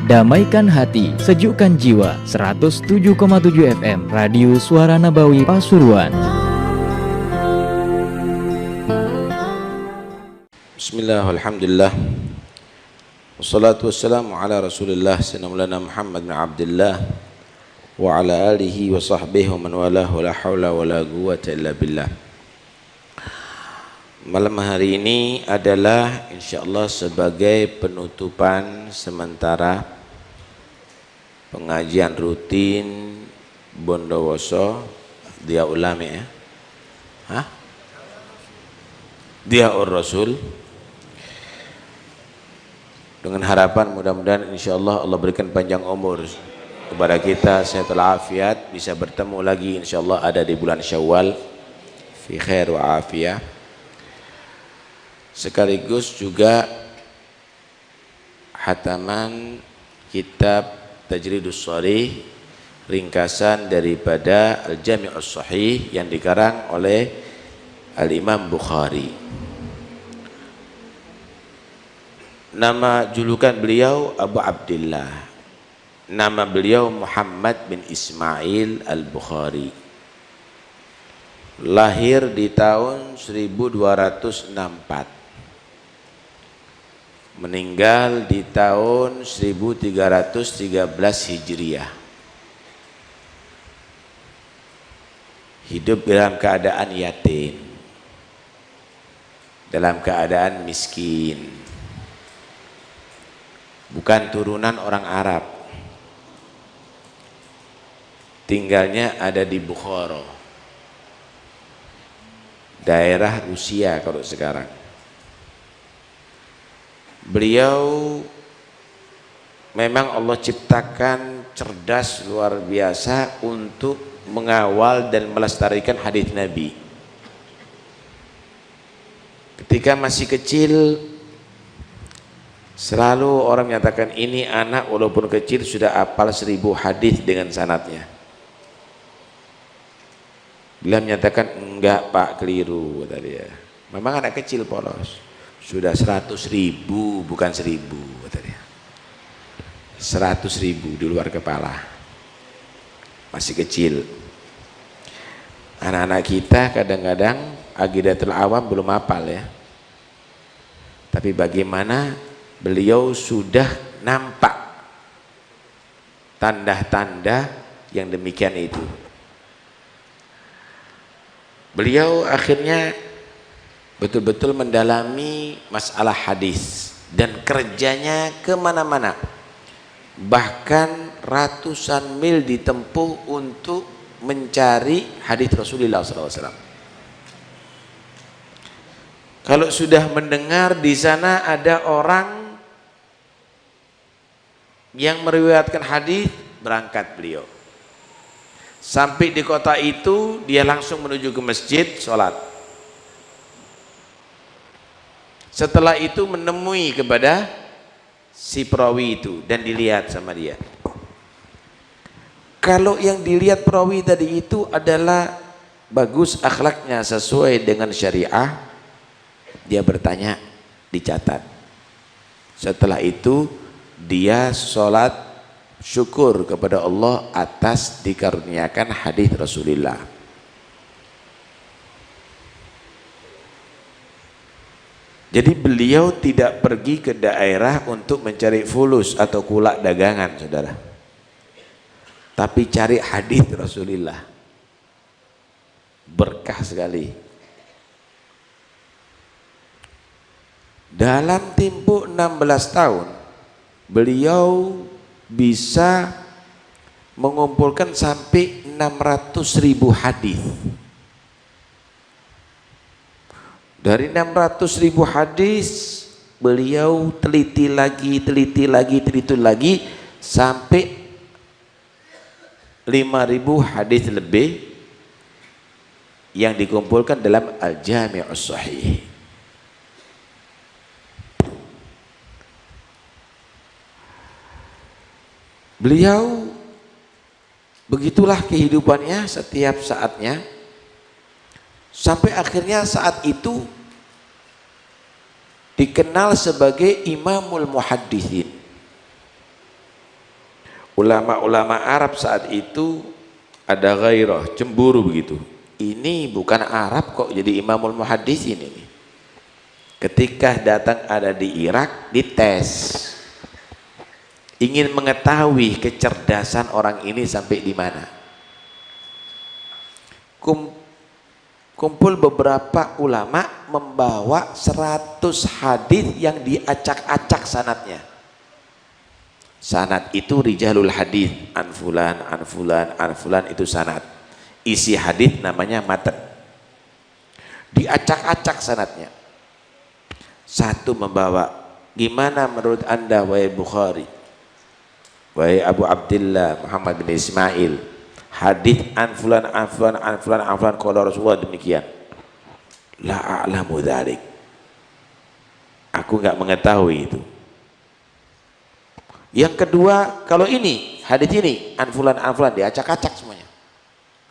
Damaikan hati, sejukkan jiwa. 107,7 FM Radio Suara Nabawi Pasuruan. Bismillah, alhamdulillah. Wassalatu wassalamu ala Rasulillah sayyidina Muhammad bin Abdullah wa ala alihi wa sahbihi wa man walahu, la haula wa la quwwata illa billah. Malam hari ini adalah insyaallah sebagai penutupan sementara pengajian rutin Bondowoso Dia Ulami Diaur Rasul, dengan harapan mudah-mudahan insyaallah Allah berikan panjang umur kepada kita, sehat walafiat, bisa bertemu lagi insyaallah ada di bulan Syawal fi khair wa afiyah. Sekaligus juga hataman kitab Tajridus Sharih, ringkasan daripada Al-Jami'us Sahih yang dikarang oleh Al-Imam Bukhari. Nama julukan beliau Abu Abdillah, nama beliau Muhammad bin Ismail Al-Bukhari. Lahir di tahun 1264, meninggal di tahun 1313 Hijriah. Hidup dalam keadaan yatim, dalam keadaan miskin, bukan turunan orang Arab. Tinggalnya ada di Bukhara, daerah Rusia kalau sekarang. Beliau memang Allah ciptakan cerdas luar biasa untuk mengawal dan melestarikan hadis Nabi. Ketika masih kecil selalu orang menyatakan ini anak walaupun kecil sudah hafal 1000 hadis dengan sanadnya. Beliau menyatakan enggak pak, keliru kata dia. Memang anak kecil polos. Sudah 100.000 bukan 1000 kata dia. 100.000 di luar kepala. Masih kecil. Anak-anak kita kadang-kadang aqidatul awam belum hafal ya. Tapi bagaimana beliau sudah nampak tanda-tanda yang demikian itu. Beliau akhirnya betul-betul mendalami masalah hadis dan kerjanya kemana-mana, bahkan ratusan mil ditempuh untuk mencari hadis Rasulullah SAW. Kalau sudah mendengar di sana ada orang yang meriwayatkan hadis, berangkat beliau. Sampai di kota itu dia langsung menuju ke masjid sholat. Setelah itu menemui kepada si perawi itu dan dilihat sama dia. Kalau yang dilihat perawi tadi itu adalah bagus akhlaknya sesuai dengan syariah, dia bertanya, dicatat. Setelah itu dia sholat syukur kepada Allah atas dikaruniakan hadis Rasulullah. Jadi beliau tidak pergi ke daerah untuk mencari fulus atau kulak dagangan, saudara. Tapi cari hadis Rasulullah. Berkah sekali. Dalam tempo 16 tahun, beliau bisa mengumpulkan sampai 600.000 hadis. Dari 600.000 hadis beliau teliti lagi sampai 5.000 hadis lebih yang dikumpulkan dalam Al-Jami'us Sahih. Beliau begitulah kehidupannya setiap saatnya. Sampai akhirnya saat itu dikenal sebagai Imamul Muhaddithin. Ulama-ulama Arab saat itu ada gairah, cemburu begitu. Ini bukan Arab kok jadi imamul muhaddisin ini. Ketika datang ada di Irak, dites. Ingin mengetahui kecerdasan orang ini sampai di mana. Kumpul beberapa ulama membawa 100 hadis yang diacak-acak sanadnya. Sanad itu rijalul hadis, an fulan, an fulan, an fulan, itu sanad. Isi hadis namanya matan. Diacak-acak sanadnya. Satu membawa, gimana menurut anda wahai Bukhari, wahai Abu Abdillah Muhammad bin Ismail, hadis an fulan, an fulan, an fulan, an fulan, qala Rasulullah demikian. La a'lamu dzalik. Aku enggak mengetahui itu. Yang kedua, kalau ini hadis ini an fulan diacak-acak semuanya.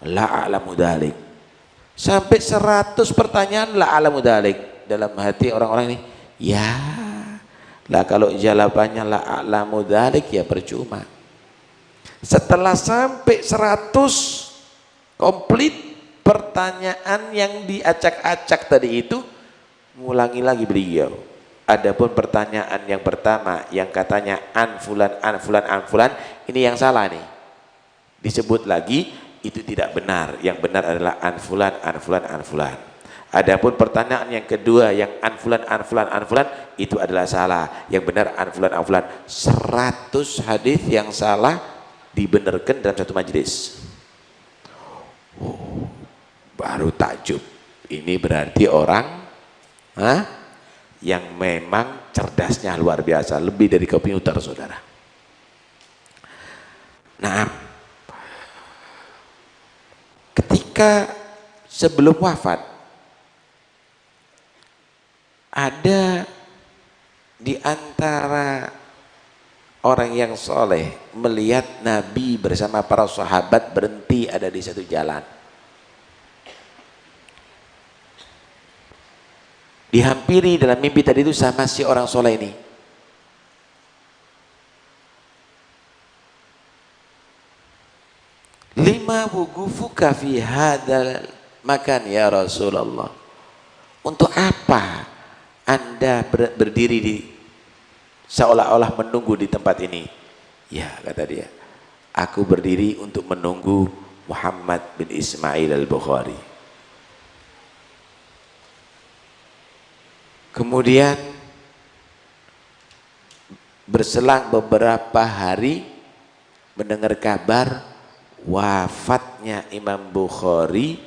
La a'lamu dzalik. Sampai 100 pertanyaan la a'lamu dzalik. Dalam hati orang-orang ini, ya lah kalau jawabannya la a'lamu dzalik ya percuma. Setelah sampai 100 komplit pertanyaan yang diacak-acak tadi itu, ngulangi lagi beliau. Adapun pertanyaan yang pertama yang katanya an fulan, an fulan, an fulan, ini yang salah nih. Disebut lagi, itu tidak benar. Yang benar adalah an fulan, an fulan, an fulan. Adapun pertanyaan yang kedua yang an fulan, an fulan, an fulan, itu adalah salah. Yang benar an fulan, an fulan. 100 hadis yang salah dibenarkan dalam satu majelis. Oh, baru takjub. Ini berarti orang yang memang cerdasnya luar biasa, lebih dari komputer, saudara. Nah, ketika sebelum wafat ada di antara orang yang soleh melihat Nabi bersama para sahabat berhenti ada di satu jalan. Dihampiri dalam mimpi tadi itu sama si orang soleh ini. Lima wugufuka fi hadzal makan ya Rasulullah. Untuk apa Anda berdiri di seolah-olah menunggu di tempat ini? Ya, kata dia, aku berdiri untuk menunggu Muhammad bin Ismail al-Bukhari. Kemudian berselang beberapa hari mendengar kabar wafatnya Imam Bukhari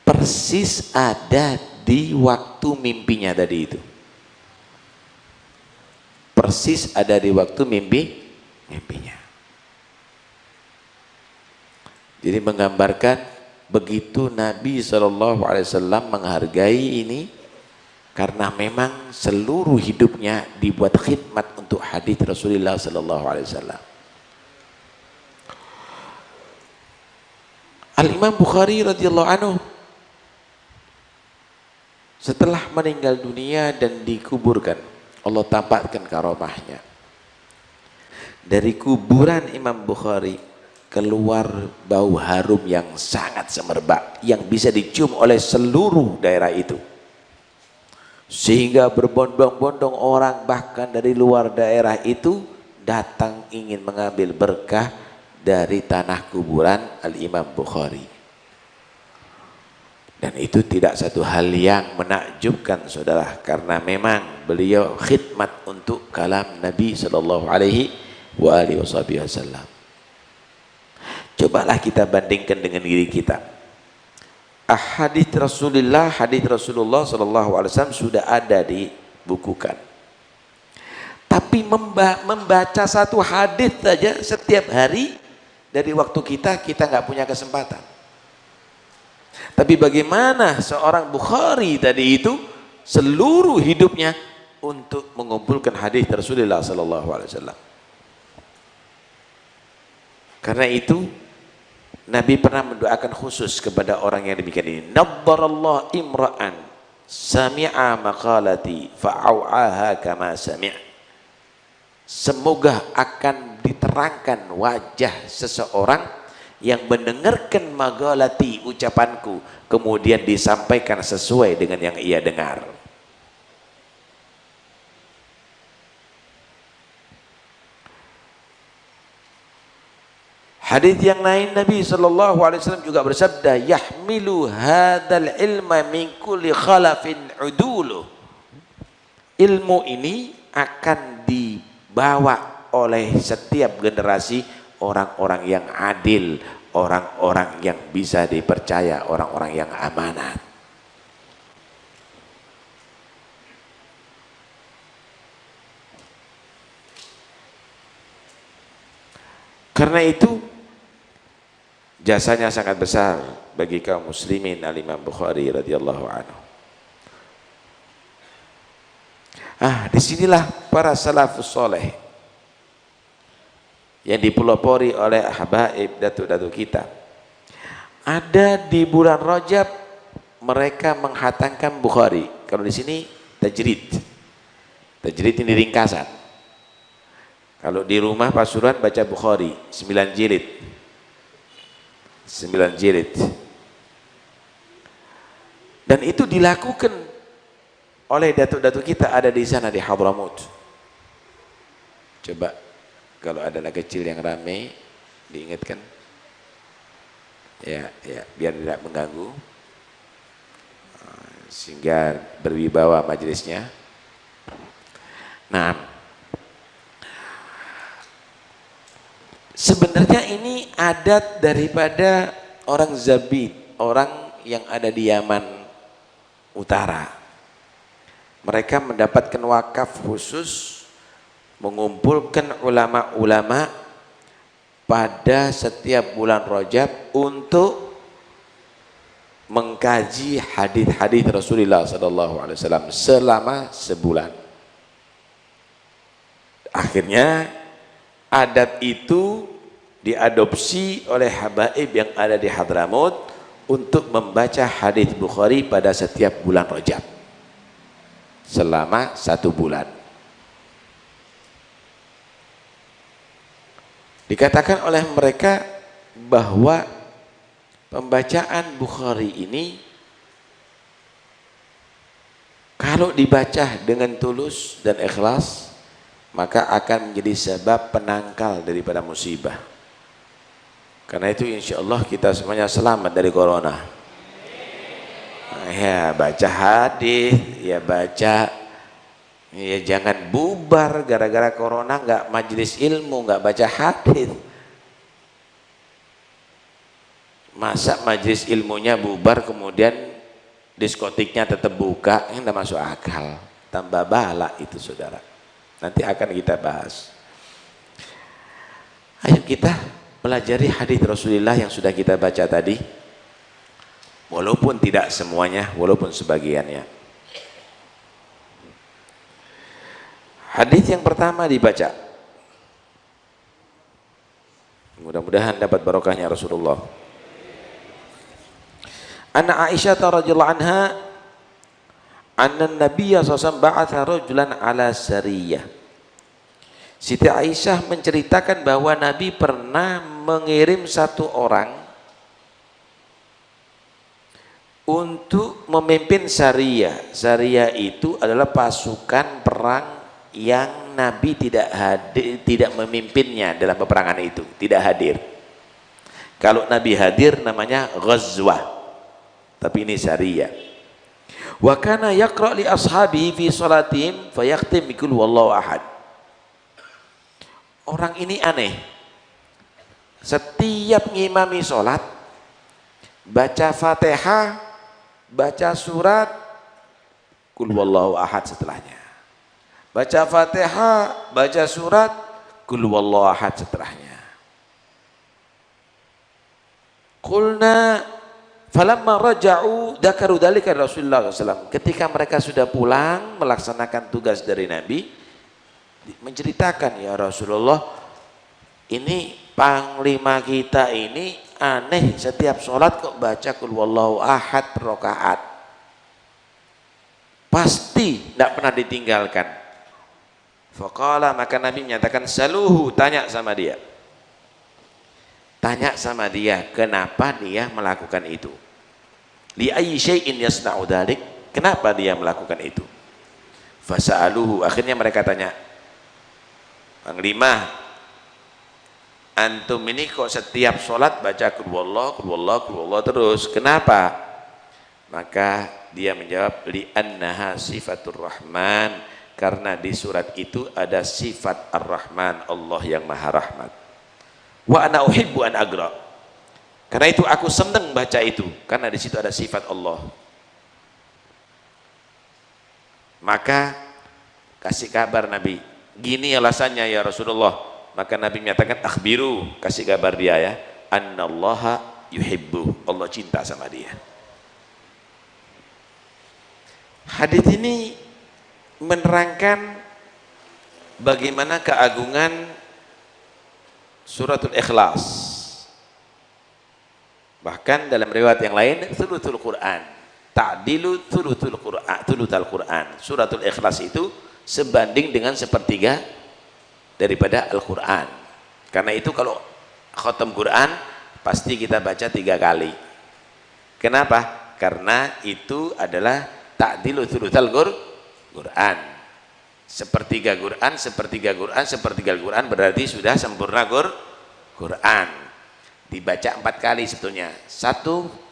persis ada di waktu mimpinya tadi itu. Persis ada di waktu mimpinya. Jadi menggambarkan begitu Nabi SAW menghargai ini, karena memang seluruh hidupnya dibuat khidmat untuk hadis Rasulullah SAW. Al-Imam Bukhari radhiyallahu anhu setelah meninggal dunia dan dikuburkan, Allah tampakkan karomahnya. Dari kuburan Imam Bukhari keluar bau harum yang sangat semerbak, yang bisa dicium oleh seluruh daerah itu. Sehingga berbondong-bondong orang bahkan dari luar daerah itu datang ingin mengambil berkah dari tanah kuburan Al-Imam Bukhari. Dan itu tidak satu hal yang menakjubkan, saudara, karena memang beliau khidmat untuk kalam Nabi sallallahu alaihi wasallam. Cobalah kita bandingkan dengan diri kita. Hadis Rasulullah sallallahu alaihi wasallam sudah ada dibukukan. Tapi membaca satu hadis saja setiap hari dari waktu kita nggak punya kesempatan. Tapi bagaimana seorang Bukhari tadi itu seluruh hidupnya untuk mengumpulkan hadis Rasulullah sallallahu alaihi wasallam. Karena itu Nabi pernah mendoakan khusus kepada orang yang demikian ini. Nabbarallahu imra'an sami'a maqalati fa'au'aha kama sami'. Semoga akan diterangkan menerangkan wajah seseorang yang mendengarkan magalati, ucapanku, kemudian disampaikan sesuai dengan yang ia dengar. Hadis yang lain Nabi sallallahu alaihi wasallam juga bersabda, yahmilu hadzal ilma min kulli khalafin udulu. Ilmu ini akan dibawa oleh setiap generasi orang-orang yang adil, orang-orang yang bisa dipercaya, orang-orang yang amanat. Karena itu jasanya sangat besar bagi kaum muslimin al-Imam Bukhari radhiyallahu anhu. Disinilah para salafus soleh yang dipelopori oleh habaib datu-datu kita. Ada di bulan Rajab mereka menghatamkan Bukhari. Kalau di sini tajrid. Tajrid ini ringkasan. Kalau di rumah Pasuruan baca Bukhari 9 jilid. 9 jilid. Dan itu dilakukan oleh datuk-datuk kita ada di sana di Hadramut. Coba kalau ada anak kecil yang ramai diingatkan, ya biar tidak mengganggu, sehingga berwibawa majelisnya. Nah, sebenarnya ini adat daripada orang Zabid, orang yang ada di Yaman Utara. Mereka mendapatkan wakaf khusus mengumpulkan ulama-ulama pada setiap bulan Rajab untuk mengkaji hadis-hadis Rasulullah SAW selama sebulan. Akhirnya adat itu diadopsi oleh habaib yang ada di Hadramut untuk membaca hadis Bukhari pada setiap bulan Rajab selama 1 bulan. Dikatakan oleh mereka bahwa pembacaan Bukhari ini kalau dibaca dengan tulus dan ikhlas maka akan menjadi sebab penangkal daripada musibah. Karena itu insya Allah kita semuanya selamat dari corona. Ya baca hadis, ya baca, ya jangan bubar gara-gara corona nggak majelis ilmu, nggak baca hadis. Masa majelis ilmunya bubar kemudian diskotiknya tetap buka, ini tidak masuk akal. Tambah bala itu saudara. Nanti akan kita bahas. Ayo kita pelajari hadis Rasulullah yang sudah kita baca tadi. Walaupun tidak semuanya, walaupun sebagiannya. Hadis yang pertama dibaca. Mudah-mudahan dapat barokahnya Rasulullah. Anna Aisyah radhiyallahu anha anna Nabiya SAW ba'atha rajulan ala sariyah. Siti Aisyah menceritakan bahwa Nabi pernah mengirim satu orang untuk memimpin Sariyah. Sariyah itu adalah pasukan perang yang Nabi tidak memimpinnya dalam peperangan itu, tidak hadir. Kalau Nabi hadir namanya ghazwah, tapi ini Sariyah. Wa kana yaqra li ashabi fi salatihim fayakhtim bi qul huwallahu ahad. Orang ini aneh. Setiap ngimami salat baca Fatihah, baca surat Qul huwallahu ahad setelahnya. Baca Fatihah, baca surat Qul huwallahu ahad setelahnya. Qulna falamma raja'u dzakaru dzalika Rasulullah SAW. Ketika mereka sudah pulang melaksanakan tugas dari Nabi, menceritakan, ya Rasulullah, ini panglima kita ini aneh, setiap sholat kok baca Qul huwallahu ahad rakaat, pasti tidak pernah ditinggalkan. Faqala, maka Nabi menyatakan, saluhu, tanya sama dia. Tanya sama dia, kenapa dia melakukan itu? Li ayyi syai'in yasna'u dzalik? Kenapa dia melakukan itu? Fasa'aluhu, akhirnya mereka tanya, Panglima, antum ini kok setiap sholat baca qul huwallah terus, kenapa? Maka dia menjawab, li annaha sifatur rahman, karena di surat itu ada sifat ar-rahman, Allah yang maha rahmat. Wa ana uhibbu an agra, karena itu aku senang baca itu, karena di situ ada sifat Allah. Maka kasih kabar Nabi, gini alasannya ya Rasulullah. Maka Nabi menyatakan, akhbiru, kasih kabar dia ya, annallaha yuhibbu, Allah cinta sama dia. Hadis ini menerangkan bagaimana keagungan suratul Ikhlas. Bahkan dalam riwayat yang lain, thuluthul Quran, ta'dilu thuluthul Quran, thuluthul Quran. Suratul Ikhlas itu sebanding dengan sepertiga daripada Al-Quran. Karena itu kalau khatam Quran pasti kita baca 3 kali. Kenapa? Karena itu adalah ta'dilu thuluthul Quran. Sepertiga Quran, sepertiga Quran, sepertiga Quran, berarti sudah sempurna Quran. Dibaca 4 kali sebetulnya. 1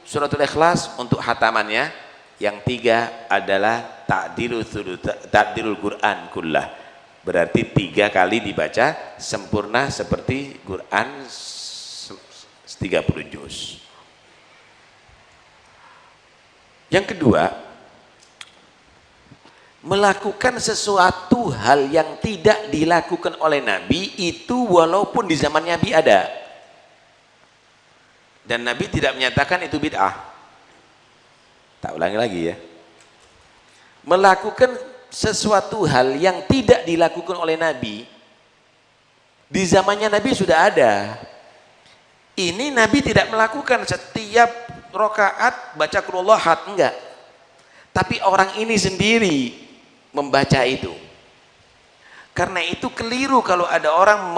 suratul Ikhlas untuk hatamannya, yang 3 adalah ta'dilul Quran kullah, berarti 3 kali dibaca sempurna seperti Quran 30 juz. Yang kedua, melakukan sesuatu hal yang tidak dilakukan oleh Nabi itu walaupun di zaman Nabi ada, dan Nabi tidak menyatakan itu bid'ah. Tak ulangi lagi ya, melakukan sesuatu hal yang tidak dilakukan oleh Nabi di zamannya Nabi sudah ada. Ini Nabi tidak melakukan setiap rakaat baca qul huwallahu ahad, enggak, tapi orang ini sendiri membaca itu. Karena itu keliru kalau ada orang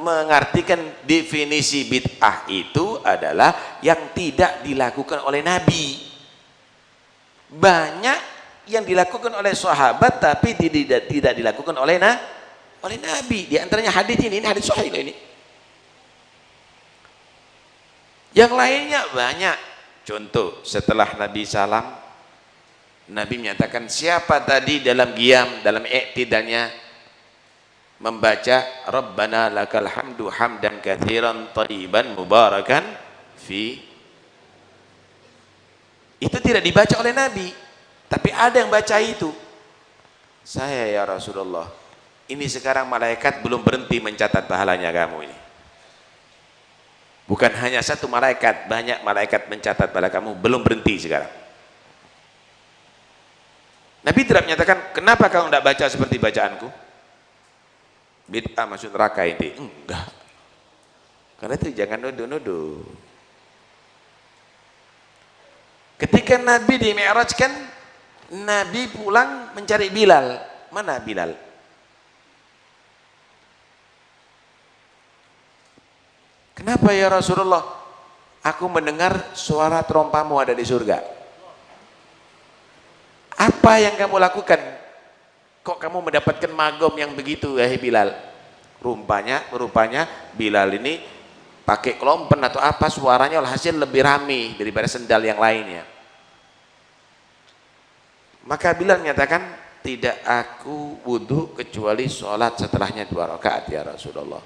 mengartikan definisi bid'ah itu adalah yang tidak dilakukan oleh Nabi. Banyak yang dilakukan oleh sahabat tapi tidak dilakukan oleh Nabi. Di antaranya hadis ini hadis sahih ini. Yang lainnya banyak. Contoh, setelah Nabi salam, Nabi menyatakan, siapa tadi dalam qiyam, dalam i'tidalnya membaca Rabbana lakal hamdu hamdan katsiran thayyiban mubarakan fi, itu tidak dibaca oleh Nabi, tapi ada yang baca itu. Saya ya Rasulullah, ini sekarang malaikat belum berhenti mencatat pahalanya kamu ini. Bukan hanya 1 malaikat, banyak malaikat mencatat pahala kamu, belum berhenti sekarang. Nabi tidak menyatakan, kenapa kamu tidak baca seperti bacaanku? Bid'ah masuk neraka ini. Enggak. Karena itu jangan nuduh-nuduh. Ketika Nabi di-mi'rajkan, Nabi pulang mencari Bilal. Mana Bilal? Kenapa ya Rasulullah? Aku mendengar suara terompamu ada di surga. Apa yang kamu lakukan? Kok kamu mendapatkan magom yang begitu, wahai Bilal? Rupanya Bilal ini pakai klompen atau apa, suaranya alhasil lebih rame daripada sendal yang lainnya. Maka Bilal menyatakan, tidak aku wudhu kecuali sholat setelahnya 2 rakaat ya Rasulullah.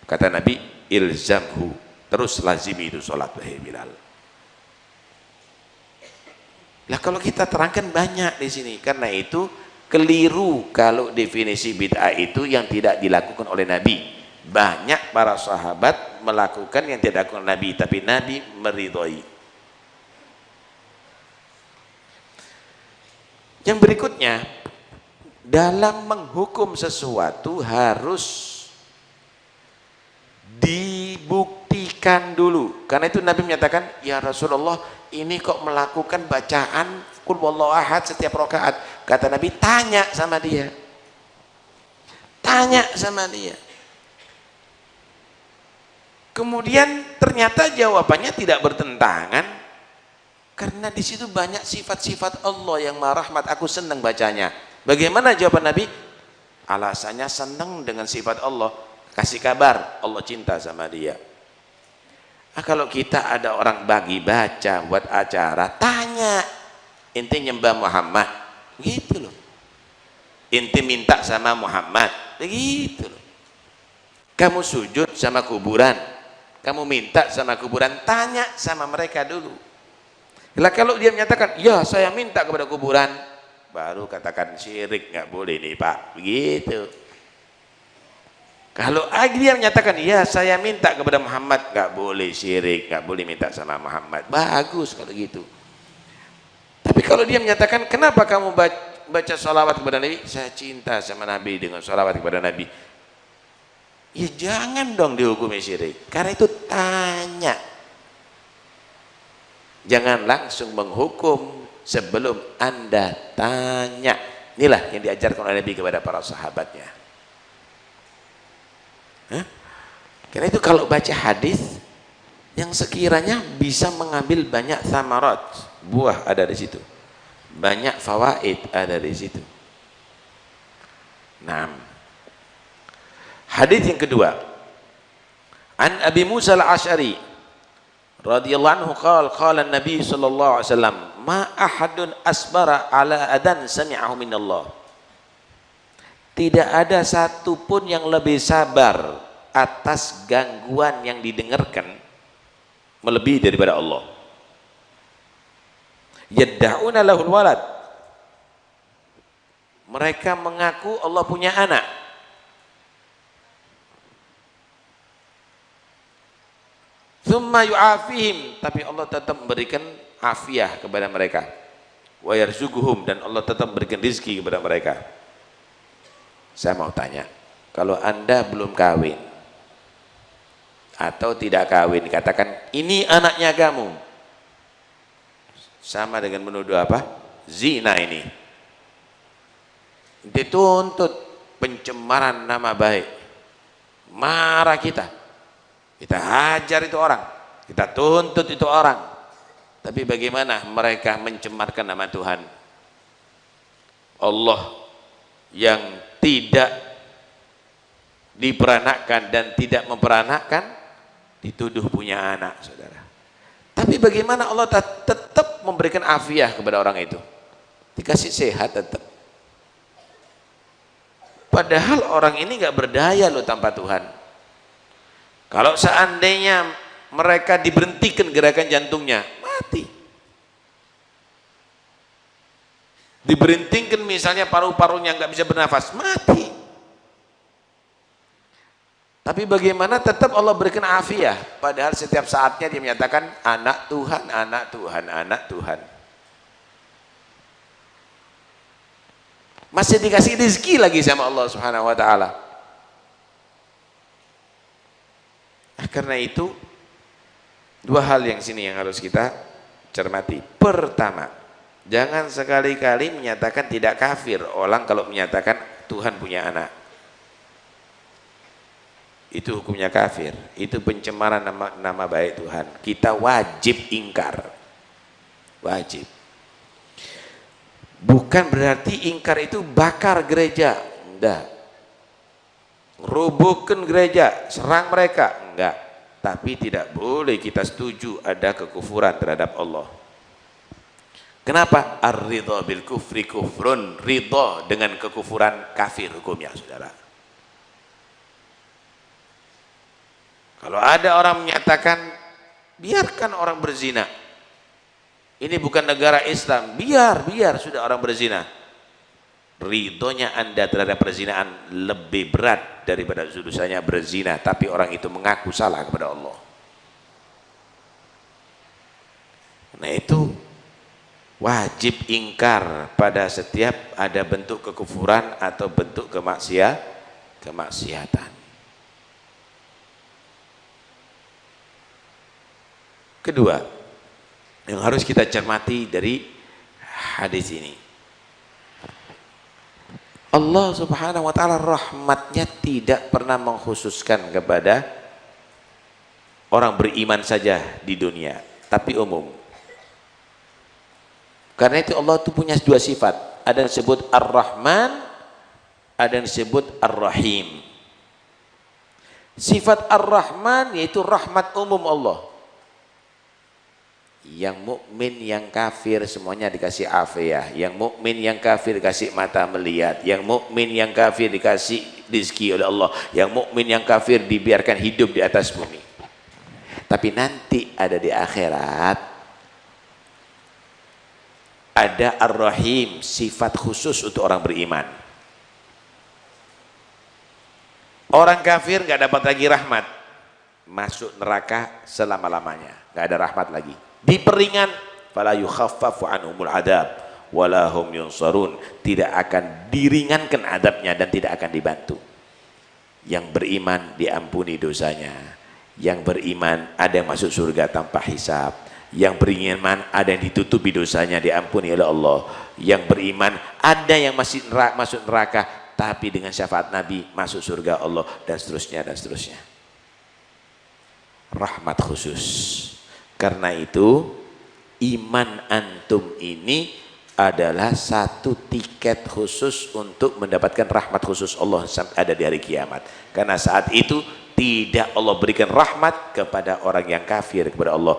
Kata Nabi, ilzamhu, terus lazimi itu sholat, wahai Bilal. Lah kalau kita terangkan banyak di sini. Karena itu keliru kalau definisi bid'ah itu yang tidak dilakukan oleh Nabi. Banyak para sahabat melakukan yang tidak dilakukan Nabi, tapi Nabi meridhoi. Yang berikutnya, dalam menghukum sesuatu harus dibuktikan dulu. Karena itu Nabi menyatakan, ya Rasulullah, ini kok melakukan bacaan qul huwallahu ahad setiap rakaat. Kata Nabi, tanya sama dia. Tanya sama dia. Kemudian ternyata jawabannya tidak bertentangan, karena di situ banyak sifat-sifat Allah yang Maha Rahmat. Aku senang bacanya. Bagaimana jawaban Nabi? Alasannya senang dengan sifat Allah. Kasih kabar Allah cinta sama dia. Nah, kalau kita ada orang bagi baca buat acara, tanya, ente nyembah Muhammad, gitu loh. Ente minta sama Muhammad, begitu loh. Kamu sujud sama kuburan, kamu minta sama kuburan, tanya sama mereka dulu. Lah kalau dia menyatakan, ya saya minta kepada kuburan, baru katakan syirik, nggak boleh nih Pak, begitu. Kalau dia menyatakan, ya saya minta kepada Muhammad, nggak boleh syirik, nggak boleh minta sama Muhammad, bagus kalau gitu. Tapi kalau dia menyatakan, kenapa kamu baca sholawat kepada Nabi? Saya cinta sama Nabi dengan sholawat kepada Nabi. Ya jangan dong dihukumi syirik, karena itu tanya. Jangan langsung menghukum sebelum Anda tanya. Inilah yang diajarkan oleh Nabi kepada para sahabatnya. Karena itu kalau baca hadis yang sekiranya bisa mengambil banyak thamarat, buah ada di situ, banyak fawaid ada di situ. Nah, hadis yang kedua, an Abi Musa al-Asy'ari radhiyallahu anhu qala Nabi sallallahu alaihi wasallam, ma ahadun asbara ala adan sami'ahu minallah. Tidak ada satupun yang lebih sabar atas gangguan yang didengarkan melebihi daripada Allah. Yadda'una lahul walad, mereka mengaku Allah punya anak. Tsumma yu'afihim, tapi Allah tetap memberikan afiah kepada mereka. Wa yarzuquhum, dan Allah tetap memberikan rezeki kepada mereka. Saya mau tanya, kalau Anda belum kawin atau tidak kawin, katakan ini anaknya kamu, sama dengan menuduh apa? Zina. Ini dituntut pencemaran nama baik. Marah kita hajar itu orang, kita tuntut itu orang. Tapi bagaimana mereka mencemarkan nama Tuhan Allah yang tidak diperanakkan dan tidak memperanakkan, dituduh punya anak, saudara. Tapi bagaimana Allah tetap memberikan afiah kepada orang itu, dikasih sehat tetap. Padahal orang ini nggak berdaya loh tanpa Tuhan. Kalau seandainya mereka diberhentikan gerakan jantungnya, mati. Diberhentikan misalnya paru-parunya nggak bisa bernafas, mati. Tapi bagaimana tetap Allah berikan afiah, padahal setiap saatnya dia menyatakan anak Tuhan, anak Tuhan, anak Tuhan. Masih dikasih rezeki lagi sama Allah Subhanahu wa taala. Karena itu dua hal yang sini yang harus kita cermati. Pertama, jangan sekali-kali menyatakan tidak kafir orang kalau menyatakan Tuhan punya anak. Itu hukumnya kafir, itu pencemaran nama baik Tuhan. Kita wajib ingkar, wajib. Bukan berarti ingkar itu bakar gereja, enggak. Rubuhkan gereja, serang mereka, enggak. Tapi tidak boleh kita setuju ada kekufuran terhadap Allah. Kenapa? Ar-ridha bil kufri kufrun, ridha dengan kekufuran kafir hukumnya, saudara. Kalau ada orang menyatakan biarkan orang berzina, ini bukan negara Islam, biar sudah orang berzina, ridhonya Anda terhadap perzinaan lebih berat daripada dosanya berzina, tapi orang itu mengaku salah kepada Allah. Nah itu wajib ingkar pada setiap ada bentuk kekufuran atau bentuk kemaksiatan. Kedua, yang harus kita cermati dari hadis ini, Allah Subhanahu wa taala rahmatnya tidak pernah mengkhususkan kepada orang beriman saja di dunia, tapi umum. Karena itu Allah itu punya dua sifat, ada yang disebut Ar-Rahman, ada yang disebut Ar-Rahim. Sifat Ar-Rahman yaitu rahmat umum Allah. Yang mukmin, yang kafir semuanya dikasih afiyah. Yang mukmin, yang kafir dikasih mata melihat. Yang mukmin, yang kafir dikasih rezeki oleh Allah. Yang mukmin, yang kafir dibiarkan hidup di atas bumi. Tapi nanti ada di akhirat ada Ar-Rahim, sifat khusus untuk orang beriman. Orang kafir nggak dapat lagi rahmat, masuk neraka selama-lamanya, nggak ada rahmat lagi. Diperingan, fala yukhaffafu anhumul adab wala hum yunsarun, tidak akan diringankan adabnya dan tidak akan dibantu. Yang beriman diampuni dosanya, yang beriman ada yang masuk surga tanpa hisab, yang beriman ada yang ditutupi dosanya diampuni oleh Allah, yang beriman ada yang masih masuk neraka tapi dengan syafaat Nabi masuk surga Allah, dan seterusnya dan seterusnya. Rahmat khusus. Karena itu iman antum ini adalah satu tiket khusus untuk mendapatkan rahmat khusus Allah sampai ada di hari kiamat. Karena saat itu tidak Allah berikan rahmat kepada orang yang kafir kepada Allah.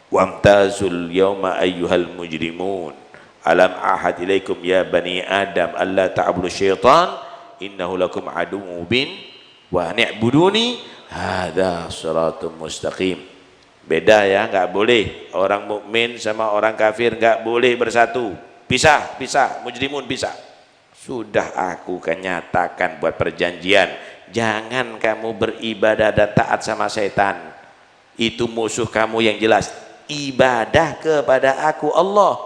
Wamtazul yawma ayyuhal mujrimun alam ahad ilaikum ya bani adam alla ta'budu syaitan innahu lakum aduwwun mubin wa ni'buduni hadza shiratum mustaqim. Beda ya, nggak boleh orang mukmin sama orang kafir nggak boleh bersatu, pisah, mujrimun pisah. Sudah aku kan nyatakan buat perjanjian, jangan kamu beribadah dan taat sama setan, itu musuh kamu yang jelas. Ibadah kepada aku Allah,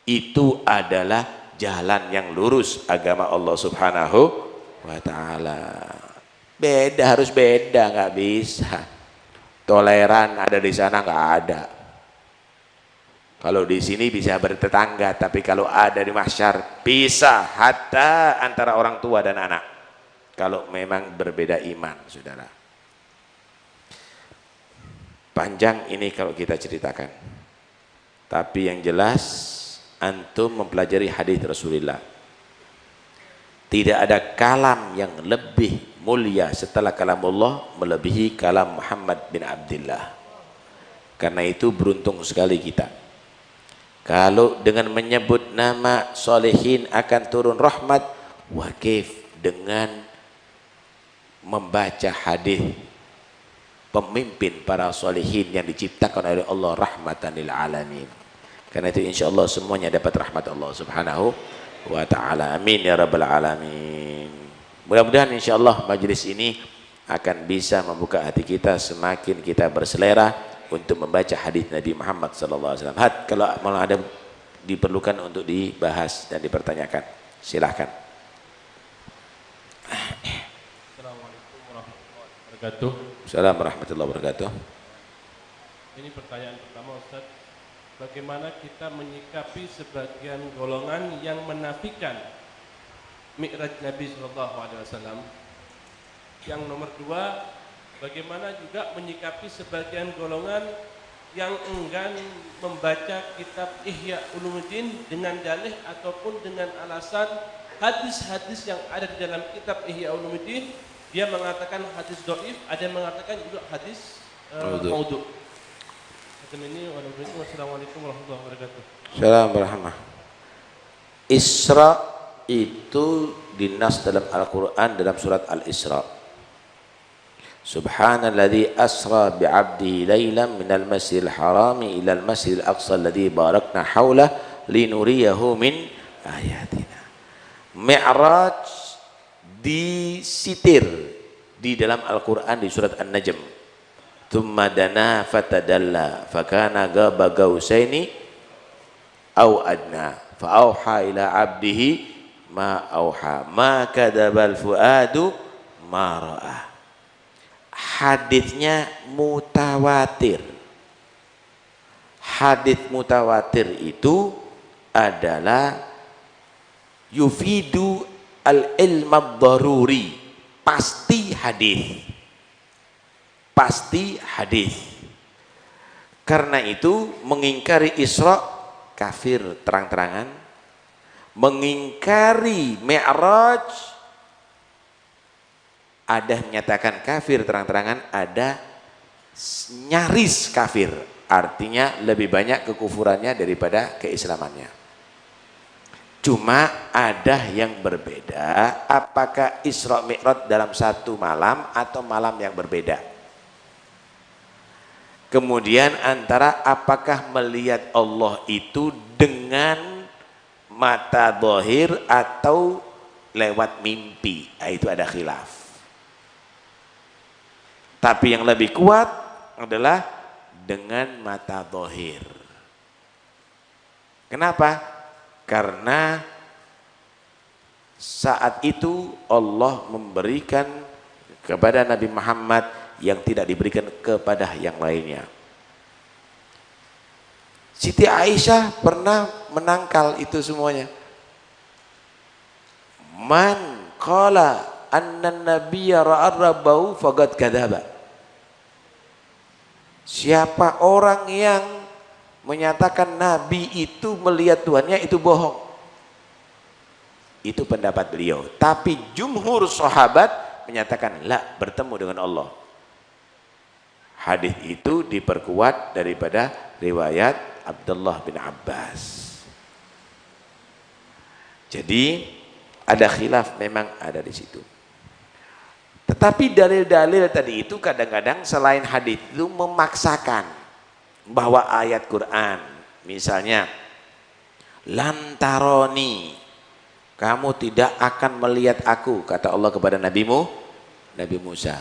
itu adalah jalan yang lurus agama Allah subhanahu wa ta'ala. Beda, harus beda, nggak bisa toleran ada di sana, nggak ada. Kalau di sini bisa bertetangga, tapi kalau ada di mahsyar pisah, hatta antara orang tua dan anak kalau memang berbeda iman, saudara. Panjang ini kalau kita ceritakan, tapi yang jelas antum mempelajari hadis Rasulullah. Tidak ada kalam yang lebih mulia setelah kalam Allah melebihi kalam Muhammad bin Abdullah. Karena itu beruntung sekali kita kalau dengan menyebut nama solehin akan turun rahmat, wakif dengan membaca hadis pemimpin para solehin yang diciptakan oleh Allah rahmatan lil alamin. Karena itu insya Allah semuanya dapat rahmat Allah subhanahu wa ta'ala. Amin ya rabbal alamin. Mudah-mudahan insya Allah majelis ini akan bisa membuka hati kita, semakin kita berselera untuk membaca hadis Nabi Muhammad SAW. Kalau malah ada diperlukan untuk dibahas dan dipertanyakan, silahkan. Assalamualaikum warahmatullahi wabarakatuh. Assalamualaikum warahmatullahi wabarakatuh. Ini pertanyaan pertama, Ustaz. Bagaimana kita menyikapi sebagian golongan yang menafikan Mi'raj Nabi SAW? Yang nomor dua, bagaimana juga menyikapi sebagian golongan yang enggan membaca kitab Ihya Ulumuddin dengan dalih ataupun dengan alasan hadis-hadis yang ada di dalam kitab Ihya Ulumuddin, dia mengatakan hadis dhaif, ada yang mengatakan juga hadis maudhu'. Wassalamualaikum warahmatullahi wabarakatuh. Assalamualaikum warahmatullahi wabarakatuh. Isra itu dinas dalam Al-Quran dalam surat Al-Isra. Subhanalladzi asra bi'abdihi laylan minal masjidil harami ilal masjidil aqsa alladzi barakna haulah linuriyahu min ayatina. Mi'raj disitir di dalam Al-Quran di surat An-Najm. Thumma dana fatadalla fakana qaba qausaini au adna fa auha ila abdihi ma auha ma kadzabal fuadu ma ra'a. Hadisnya mutawatir. Hadis mutawatir itu adalah yufidu al-ilm ad-daruri, pasti hadis. pasti hadis. Karena itu mengingkari Isra kafir terang-terangan, mengingkari Mi'raj ada menyatakan kafir terang-terangan, ada nyaris kafir, artinya lebih banyak kekufurannya daripada keislamannya. Cuma ada yang berbeda, apakah Isra Mi'raj dalam satu malam atau malam yang berbeda. Kemudian antara apakah melihat Allah itu dengan mata zahir atau lewat mimpi, itu ada khilaf. Tapi yang lebih kuat adalah dengan mata zahir. Kenapa? Karena saat itu Allah memberikan kepada Nabi Muhammad yang tidak diberikan kepada yang lainnya. Siti Aisyah pernah menangkal itu semuanya. Man qala anna nabiyya ra'a rabbahu faqad kadzaba. Siapa orang yang menyatakan Nabi itu melihat Tuhannya, itu bohong. Itu pendapat beliau. Tapi jumhur sahabat menyatakan la, bertemu dengan Allah. Hadis itu diperkuat daripada riwayat Abdullah bin Abbas. Jadi ada khilaf, memang ada di situ. Tetapi dalil-dalil tadi itu kadang-kadang selain hadis itu memaksakan bahwa ayat Quran, misalnya lantaroni, kamu tidak akan melihat aku, kata Allah kepada Nabi Musa.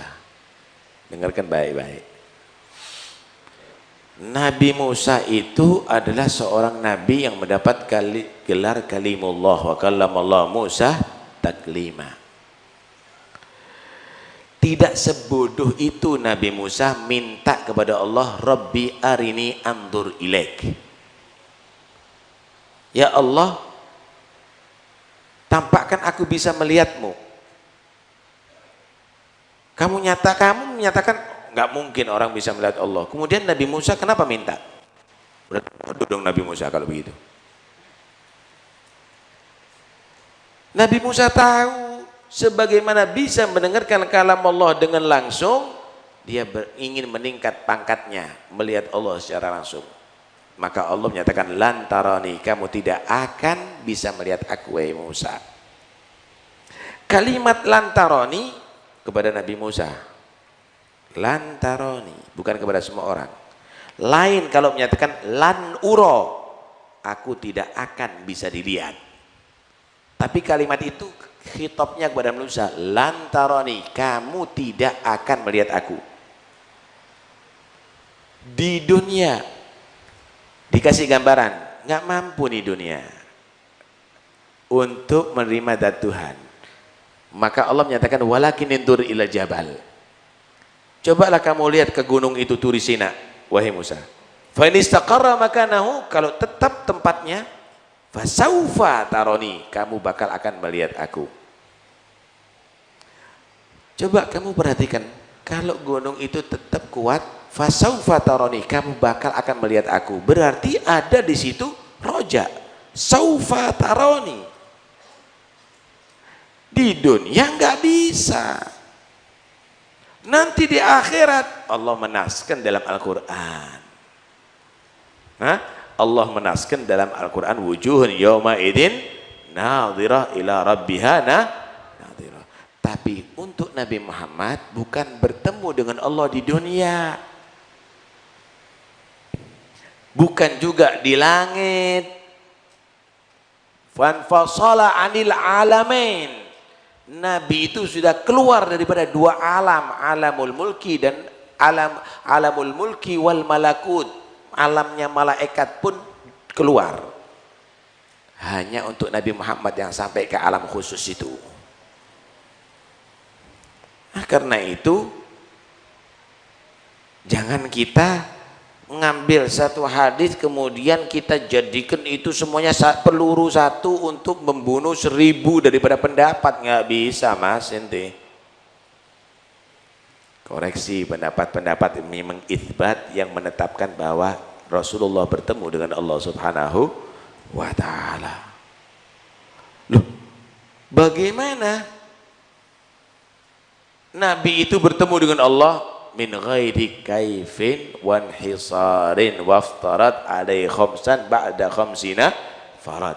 Dengarkan baik-baik. Nabi Musa itu adalah seorang nabi yang mendapat gelar kalimullah, wa kallamallahu Musa taklima. Tidak sebodoh itu Nabi Musa minta kepada Allah, Rabbi arini andur ilaik. Ya Allah, tampakkan aku bisa melihatmu. Kamu menyatakan nggak mungkin orang bisa melihat Allah. Kemudian Nabi Musa kenapa minta? Berarti dong Nabi Musa kalau begitu. Nabi Musa tahu sebagaimana bisa mendengarkan kalam Allah dengan langsung, dia ingin meningkat pangkatnya, melihat Allah secara langsung. Maka Allah menyatakan lantarani, kamu tidak akan bisa melihat aku wahai Musa. Kalimat lantarani kepada Nabi Musa, lantarani bukan kepada semua orang. Lain kalau menyatakan lan uro, aku tidak akan bisa dilihat. Tapi kalimat itu khitabnya kepada Musa, lantarani, kamu tidak akan melihat aku. Di dunia dikasih gambaran, nggak mampu nih dunia untuk menerima zat Tuhan. Maka Allah menyatakan walakin indur ila jabal. Cobalah kamu lihat ke gunung itu Turi Sina, wahai Musa. Fa in istaqarra makanahu, kalau tetap tempatnya, fasaufa taroni, kamu bakal akan melihat aku. Coba kamu perhatikan, kalau gunung itu tetap kuat, fasaufa taroni, kamu bakal akan melihat aku. Berarti ada di situ roja, saufa taroni. Di dunia nggak bisa. Nanti di akhirat Allah menaskan dalam Al-Quran. Allah menaskan dalam Al-Quran, wujuhun yawma idin nadhirah ila rabbiha nadhirah. Tapi untuk Nabi Muhammad bukan bertemu dengan Allah di dunia, bukan juga di langit. Fanfasala anil alamin. Nabi itu sudah keluar daripada dua alam, alamul mulki dan alamul mulki wal malakut. Alamnya malaikat pun keluar. Hanya untuk Nabi Muhammad yang sampai ke alam khusus itu. Nah, karena itu jangan kita mengambil satu hadis kemudian kita jadikan itu semuanya peluru satu untuk membunuh 1000 daripada pendapat. Nggak bisa mas ente. koreksi pendapat-pendapat ini mengitsbat yang menetapkan bahwa Rasulullah bertemu dengan Allah Subhanahu wa ta'ala. Loh, bagaimana Nabi itu bertemu dengan Allah min ghairi kaifin wan hisarin waftarat alai khamsan ba'da khamsina farad.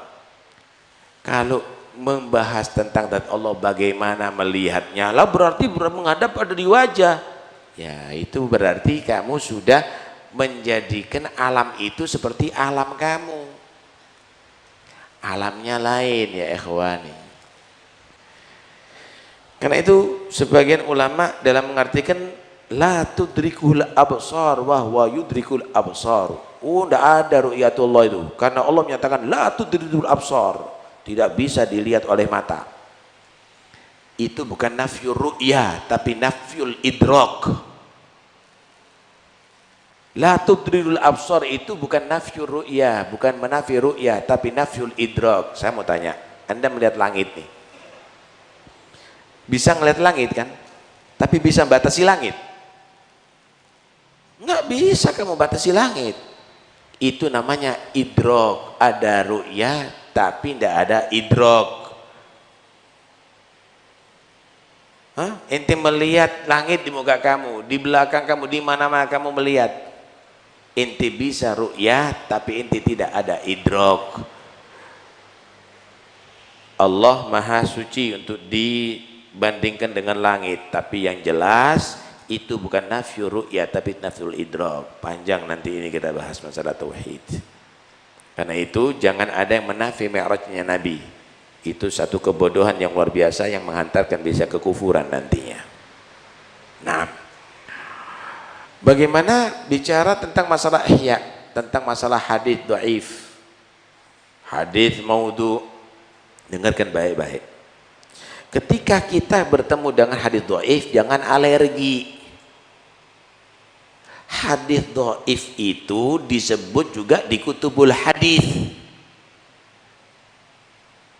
Kalau membahas tentang zat Allah bagaimana melihatnya lah berarti menghadap pada di wajah, ya itu berarti kamu sudah menjadikan alam itu seperti alam kamu, alamnya lain ya ikhwani. Karena itu sebagian ulama dalam mengartikan la tudrikul absar wa huwa yudrikul absar. Oh, tidak ada ru'yatullah itu, karena Allah menyatakan la tudrikul absar, tidak bisa dilihat oleh mata. Itu bukan nafyur ru'yah tapi nafyul idrak. La tudrikul absar itu bukan nafyur ru'yah, bukan menafi ru'yah tapi nafyul idrak. Saya mau tanya, Anda melihat langit nih, bisa ngelihat langit kan, tapi bisa batasi langit? Nggak bisa kamu batasi langit. Itu namanya idrok. Ada ru'yah tapi tidak ada idrok. Ente melihat langit di muka kamu, di belakang kamu, di mana-mana kamu melihat. Ente bisa ru'yah tapi ente tidak ada idrok. Allah maha suci untuk dibandingkan dengan langit, tapi yang jelas itu bukan nafyu ru'yah tapi nafyul idrak. Panjang nanti ini kita bahas masalah tauhid. Karena itu jangan ada yang menafi mi'rajnya Nabi. Itu satu kebodohan yang luar biasa yang menghantarkan bisa kekufuran nantinya. Nah, bagaimana bicara tentang masalah ihya, tentang masalah hadis dhaif, hadis maudhu? Dengarkan baik-baik. Ketika kita bertemu dengan hadis dhaif, jangan alergi. Hadis dhaif itu disebut juga di kutubul hadis.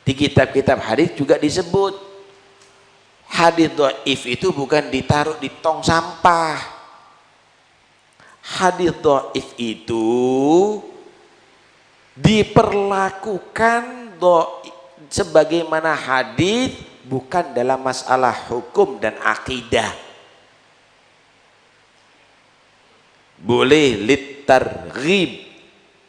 Di kitab-kitab hadis juga disebut. Hadis dhaif itu bukan ditaruh di tong sampah. Hadis dhaif itu diperlakukan sebagaimana hadis, bukan dalam masalah hukum dan akidah. Boleh litarghib,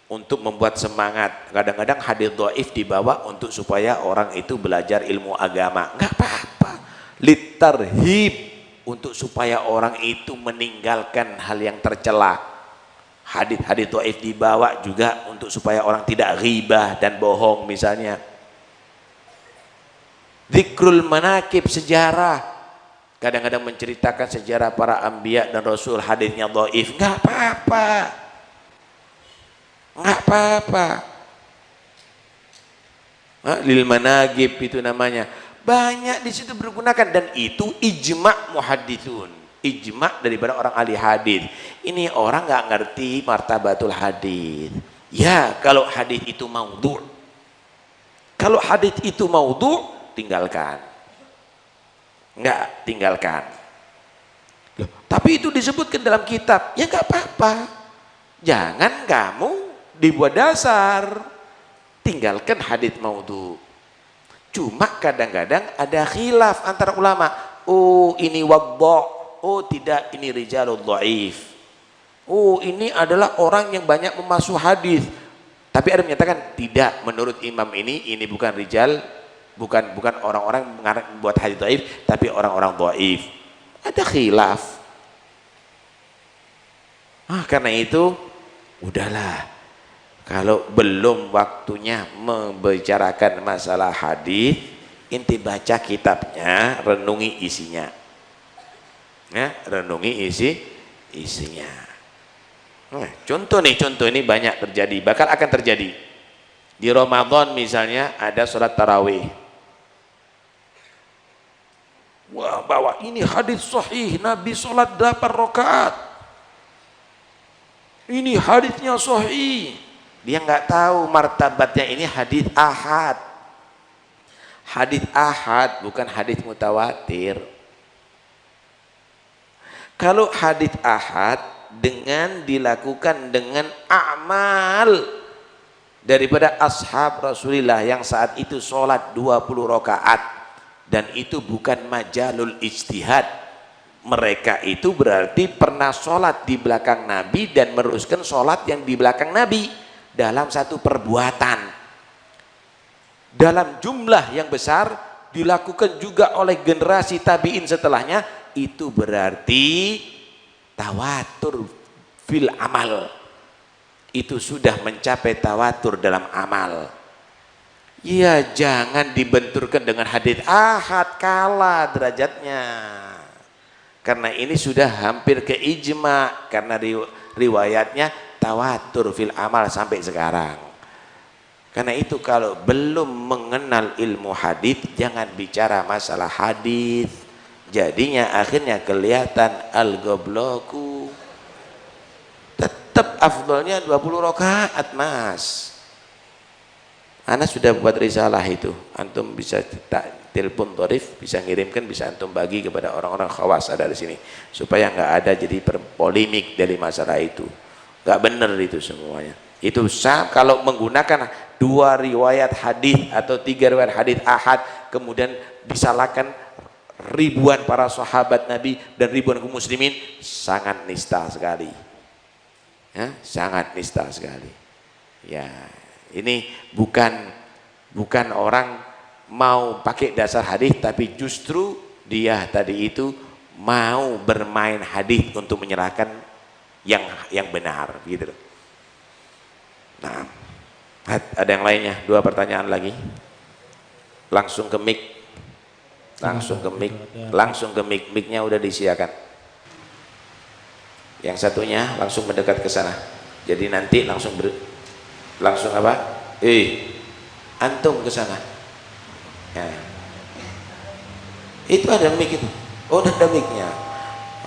untuk membuat semangat. Kadang-kadang hadis dhaif dibawa untuk supaya orang itu belajar ilmu agama, nggak apa-apa. Litarhib, untuk supaya orang itu meninggalkan hal yang tercela. Hadis-hadis dhaif dibawa juga untuk supaya orang tidak ghibah dan bohong misalnya. Dzikrul manakib, sejarah, kadang-kadang menceritakan sejarah para anbiya dan rasul, hadisnya dhaif, nggak apa-apa, nggak apa-apa. Lil managib itu namanya, banyak di situ bergunakan, dan itu ijma' muhadditsun, ijma' daripada orang ahli hadis. Ini orang nggak ngerti martabatul hadis. Ya, kalau hadis itu maudhu', kalau hadis itu maudhu', tinggalkan. Enggak, tinggalkan. Loh, tapi itu disebutkan dalam kitab, ya enggak apa-apa. Jangan kamu dibuat dasar. Tinggalkan hadits maudhu'. Cuma kadang-kadang ada khilaf antara ulama. Oh, ini wadha'. Oh, tidak, ini rijalul dhaif. Oh, ini adalah orang yang banyak memasuk hadis. Tapi ada yang menyatakan tidak, menurut imam ini bukan rijal, bukan orang-orang membuat hadis dhaif, tapi orang-orang dhaif. Ada khilaf. Karena itu udahlah, kalau belum waktunya membicarakan masalah hadis, inti baca kitabnya, renungi isinya. Ya, renungi isinya. Contoh ini banyak terjadi, bakal akan terjadi. Di Ramadan misalnya ada sholat tarawih. Wah, bawa ini hadis sahih, Nabi sholat 8 rakaat. Ini hadisnya sahih. Dia nggak tahu martabatnya, ini hadis ahad. Hadis ahad bukan hadis mutawatir. Kalau hadits ahad dengan dilakukan dengan amal daripada ashab Rasulullah yang saat itu sholat 20 rakaat, dan itu bukan majalul ijtihad, mereka itu berarti pernah sholat di belakang Nabi dan meneruskan sholat yang di belakang Nabi dalam satu perbuatan dalam jumlah yang besar, dilakukan juga oleh generasi tabi'in setelahnya. Itu berarti tawatur fil amal, itu sudah mencapai tawatur dalam amal. Ya, jangan dibenturkan dengan hadits ahad, kalah derajatnya. Karena ini sudah hampir ke ijma, karena riwayatnya tawatur fil amal sampai sekarang. Karena itu kalau belum mengenal ilmu hadits, jangan bicara masalah hadits. Jadinya akhirnya kelihatan al-gobloku. Tetap afdolnya 20 rakaat, Mas. Ana sudah buat risalah itu. Antum bisa telepon Torif, bisa ngirimkan, bisa antum bagi kepada orang-orang khawas ada di sini, supaya nggak ada jadi polemik dari masalah itu. Nggak benar itu semuanya. Itu kalau menggunakan 2 riwayat hadis atau 3 riwayat hadis ahad, kemudian disalahkan ribuan para sahabat Nabi dan ribuan kaum muslimin, sangat nista sekali. Ya, sangat nista sekali. Ya, ini bukan orang mau pakai dasar hadis, tapi justru dia tadi itu mau bermain hadis untuk menyerahkan yang benar, gitu. Nah, ada yang lainnya? 2 pertanyaan lagi. Langsung ke mic. Langsung ke mic. Mic-nya udah disiapkan. Yang satunya langsung mendekat ke sana. Jadi nanti langsung apa? Antum ke sana. Ya. Itu ada mic itu. Oh, ada mic-nya.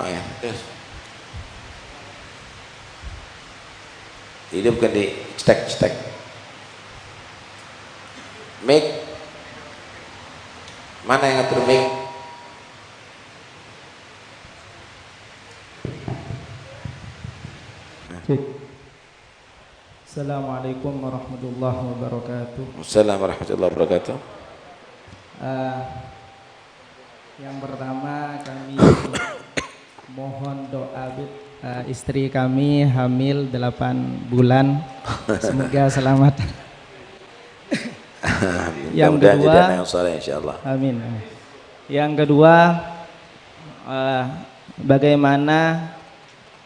Oh ya, terus. Itu bukan di cetek. Mic. Mana yang ngatur mic? Assalamualaikum warahmatullahi wabarakatuh. Assalamualaikum warahmatullahi wabarakatuh. Yang pertama kami mohon doa istri kami hamil 8 bulan, semoga selamat. Yang kedua, yang soleh insyaallah. amin. Yang kedua, bagaimana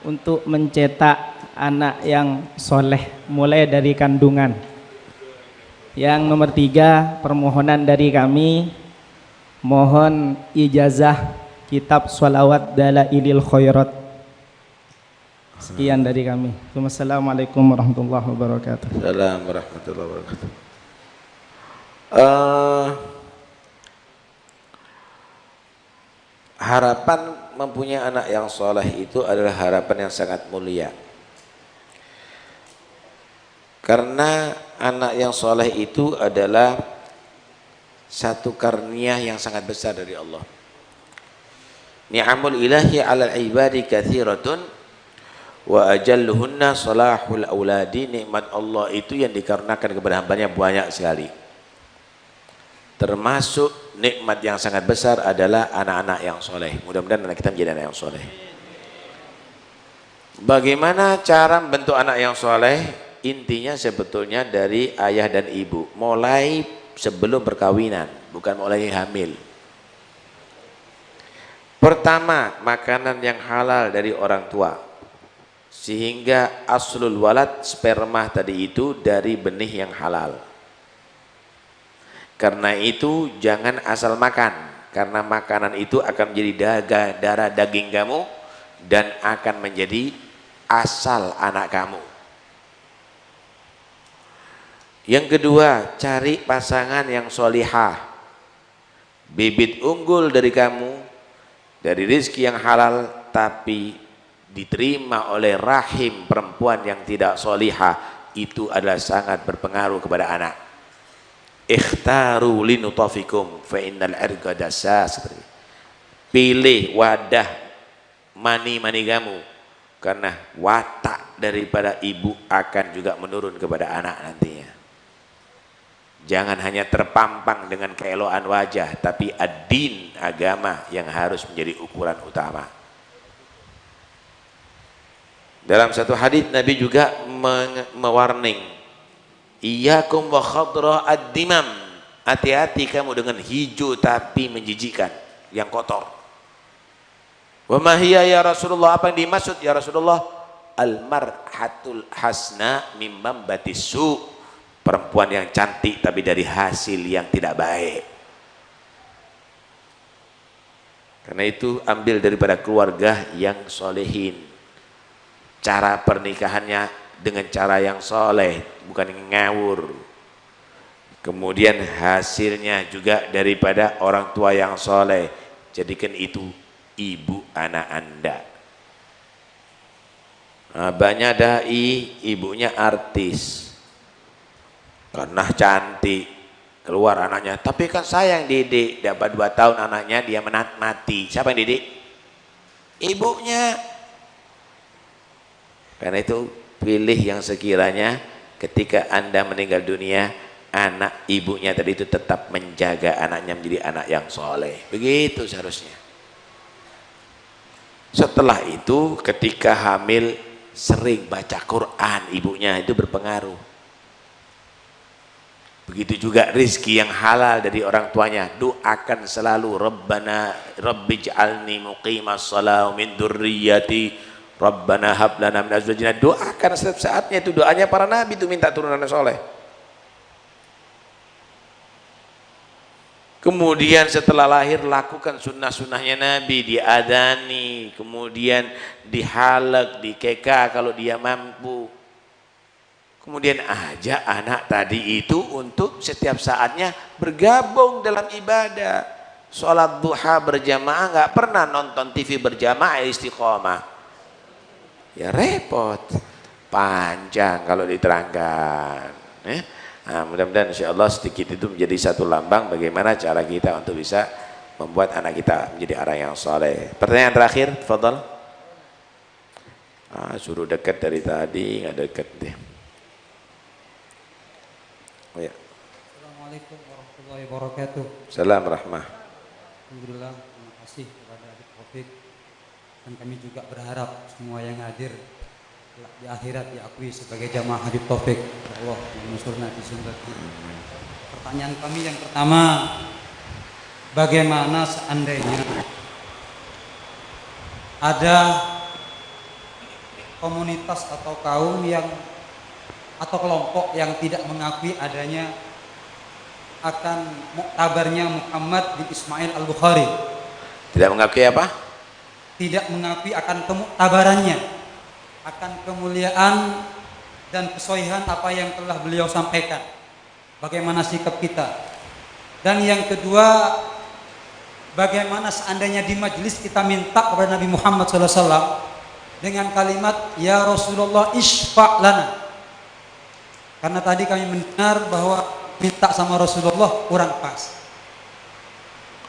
untuk mencetak anak yang soleh mulai dari kandungan. Yang nomor 3, permohonan dari kami, mohon ijazah kitab sholawat dalailil khairat. Sekian dari kami. Assalamualaikum warahmatullahi wabarakatuh. Assalamualaikum warahmatullahi wabarakatuh. Harapan mempunyai anak yang soleh itu adalah harapan yang sangat mulia. Karena anak yang soleh itu adalah satu karunia yang sangat besar dari Allah. Ni'amul ilahi 'alal ibadi katsiratun wa ajalluhunna salahul auladi. Nikmat Allah itu yang dikarenakan kepada hambanya banyak sekali. Termasuk nikmat yang sangat besar adalah anak-anak yang soleh. Mudah-mudahan anak kita menjadi anak yang soleh. Bagaimana cara membentuk anak yang soleh? Intinya sebetulnya dari ayah dan ibu, mulai sebelum perkawinan, bukan mulai hamil. Pertama, makanan yang halal dari orang tua, sehingga aslul walad, sperma tadi itu dari benih yang halal. Karena itu jangan asal makan, karena makanan itu akan menjadi darah daging kamu dan akan menjadi asal anak kamu. Yang kedua, cari pasangan yang solihah, bibit unggul dari kamu, dari rezeki yang halal, tapi diterima oleh rahim perempuan yang tidak solihah, itu adalah sangat berpengaruh kepada anak. Ikhtaru linutafikum fa innal irqa dasas. Pilih wadah mani kamu, karena watak daripada ibu akan juga menurun kepada anak nantinya. Jangan hanya terpampang dengan keelokan wajah, tapi ad-din, agama yang harus menjadi ukuran utama. Dalam satu hadis Nabi juga mewarning, iyyakum wa khadra ad-dimam, hati-hati kamu dengan hijau tapi menjijikkan, yang kotor. Wa ma hiya ya Rasulullah, apa yang dimaksud ya Rasulullah? Al-marhatul hasna mimman batisu, perempuan yang cantik tapi dari hasil yang tidak baik. Karena itu ambil daripada keluarga yang solehin, cara pernikahannya dengan cara yang soleh, bukan yang ngawur. Kemudian hasilnya juga daripada orang tua yang soleh, jadikan itu ibu anak anda. Banyak dai ibunya artis, karena cantik keluar anaknya, tapi kan saya yang didik. Dapat 2 tahun anaknya dia mati. Siapa yang didik? Ibunya. Karena itu pilih yang sekiranya ketika anda meninggal dunia, anak ibunya tadi itu tetap menjaga anaknya menjadi anak yang soleh. Begitu seharusnya. Setelah itu ketika hamil sering baca Quran ibunya, itu berpengaruh. Begitu juga rizki yang halal dari orang tuanya, doakan selalu, Rabbana Rabbij'alni muqimas shalah min dzurriyyati Rabbana hab lana min azwajina. Doakan setiap saatnya, itu doanya para nabi, itu minta turunan soleh. Kemudian setelah lahir lakukan sunnah-sunnahnya Nabi, diadani, kemudian dihalak, dikeka kalau dia mampu. Kemudian ajak anak tadi itu untuk setiap saatnya bergabung dalam ibadah. Sholat duha berjamaah, nggak pernah nonton TV berjamaah istiqomah. Ya repot, panjang kalau diterangkan. Nah, mudah-mudahan insya Allah sedikit itu menjadi satu lambang bagaimana cara kita untuk bisa membuat anak kita menjadi orang yang soleh. Pertanyaan terakhir, tafadhal. Suruh dekat dari tadi, nggak dekat deh. Oh, ya. Assalamualaikum warahmatullahi wabarakatuh. Salam rahmah. Alhamdulillah, terima kasih kepada Adik Taufik, dan kami juga berharap semua yang hadir di akhirat diakui sebagai jamaah Habib Taufik. Allah mengusurna di surga. Pertanyaan kami yang pertama, bagaimana seandainya ada komunitas atau kaum yang atau kelompok yang tidak mengakui adanya akan muktabarnya Muhammad bin Ismail Al-Bukhari. Tidak mengakui apa? Tidak mengakui akan kemuktabarannya, akan kemuliaan dan kesohihan apa yang telah beliau sampaikan. Bagaimana sikap kita? Dan yang kedua, bagaimana seandainya di majelis kita minta kepada Nabi Muhammad SAW dengan kalimat Ya Rasulullah isfa' lana. Karena tadi kami mendengar bahwa minta sama Rasulullah kurang pas.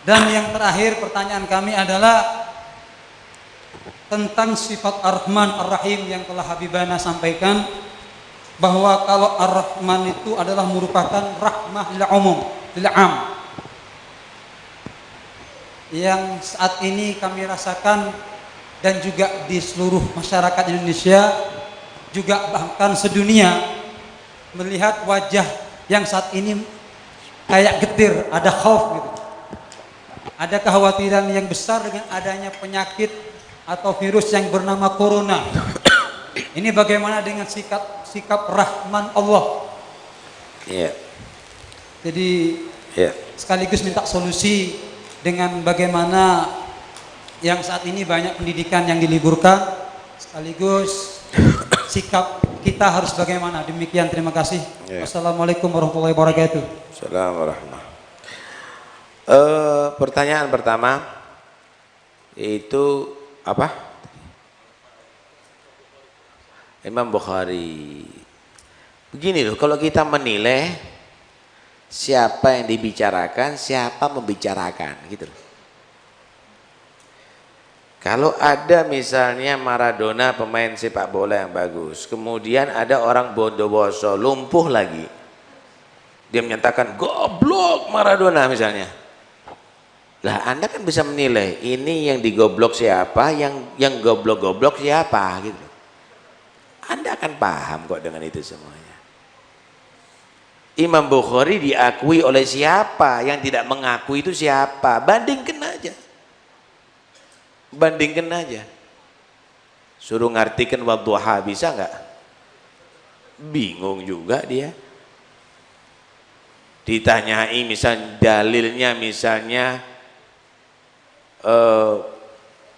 Dan yang terakhir pertanyaan kami adalah tentang sifat Ar-Rahman Ar-Rahim yang telah Habibana sampaikan, bahwa kalau Ar-Rahman itu adalah merupakan rahmah lil umum, lil am, yang saat ini kami rasakan dan juga di seluruh masyarakat Indonesia, juga bahkan sedunia, melihat wajah yang saat ini kayak getir, ada khauf gitu. Ada kekhawatiran yang besar dengan adanya penyakit atau virus yang bernama corona. Ini bagaimana dengan sikap Rahman Allah? Iya. Jadi Yeah. sekaligus minta solusi dengan bagaimana yang saat ini banyak pendidikan yang diliburkan, sekaligus sikap kita harus bagaimana. Demikian, terima kasih. Yeah. Wassalamualaikum warahmatullahi wabarakatuh. Assalamualaikum. Pertanyaan pertama itu apa? Imam Bukhari. Begini loh, kalau kita menilai siapa yang dibicarakan, siapa membicarakan, gitu loh. Kalau ada misalnya Maradona pemain sepak bola yang bagus, kemudian ada orang Bondowoso lumpuh lagi, dia menyatakan goblok Maradona misalnya. Lah Anda kan bisa menilai ini yang digoblok siapa, yang goblok-goblok siapa gitu. Anda akan paham kok dengan itu semuanya. Imam Bukhari diakui oleh siapa, yang tidak mengakui itu siapa? Bandingkan aja. Bandingkan aja. Suruh ngartikan wadduha bisa nggak? Bingung juga dia. Ditanyai misalnya dalilnya misalnya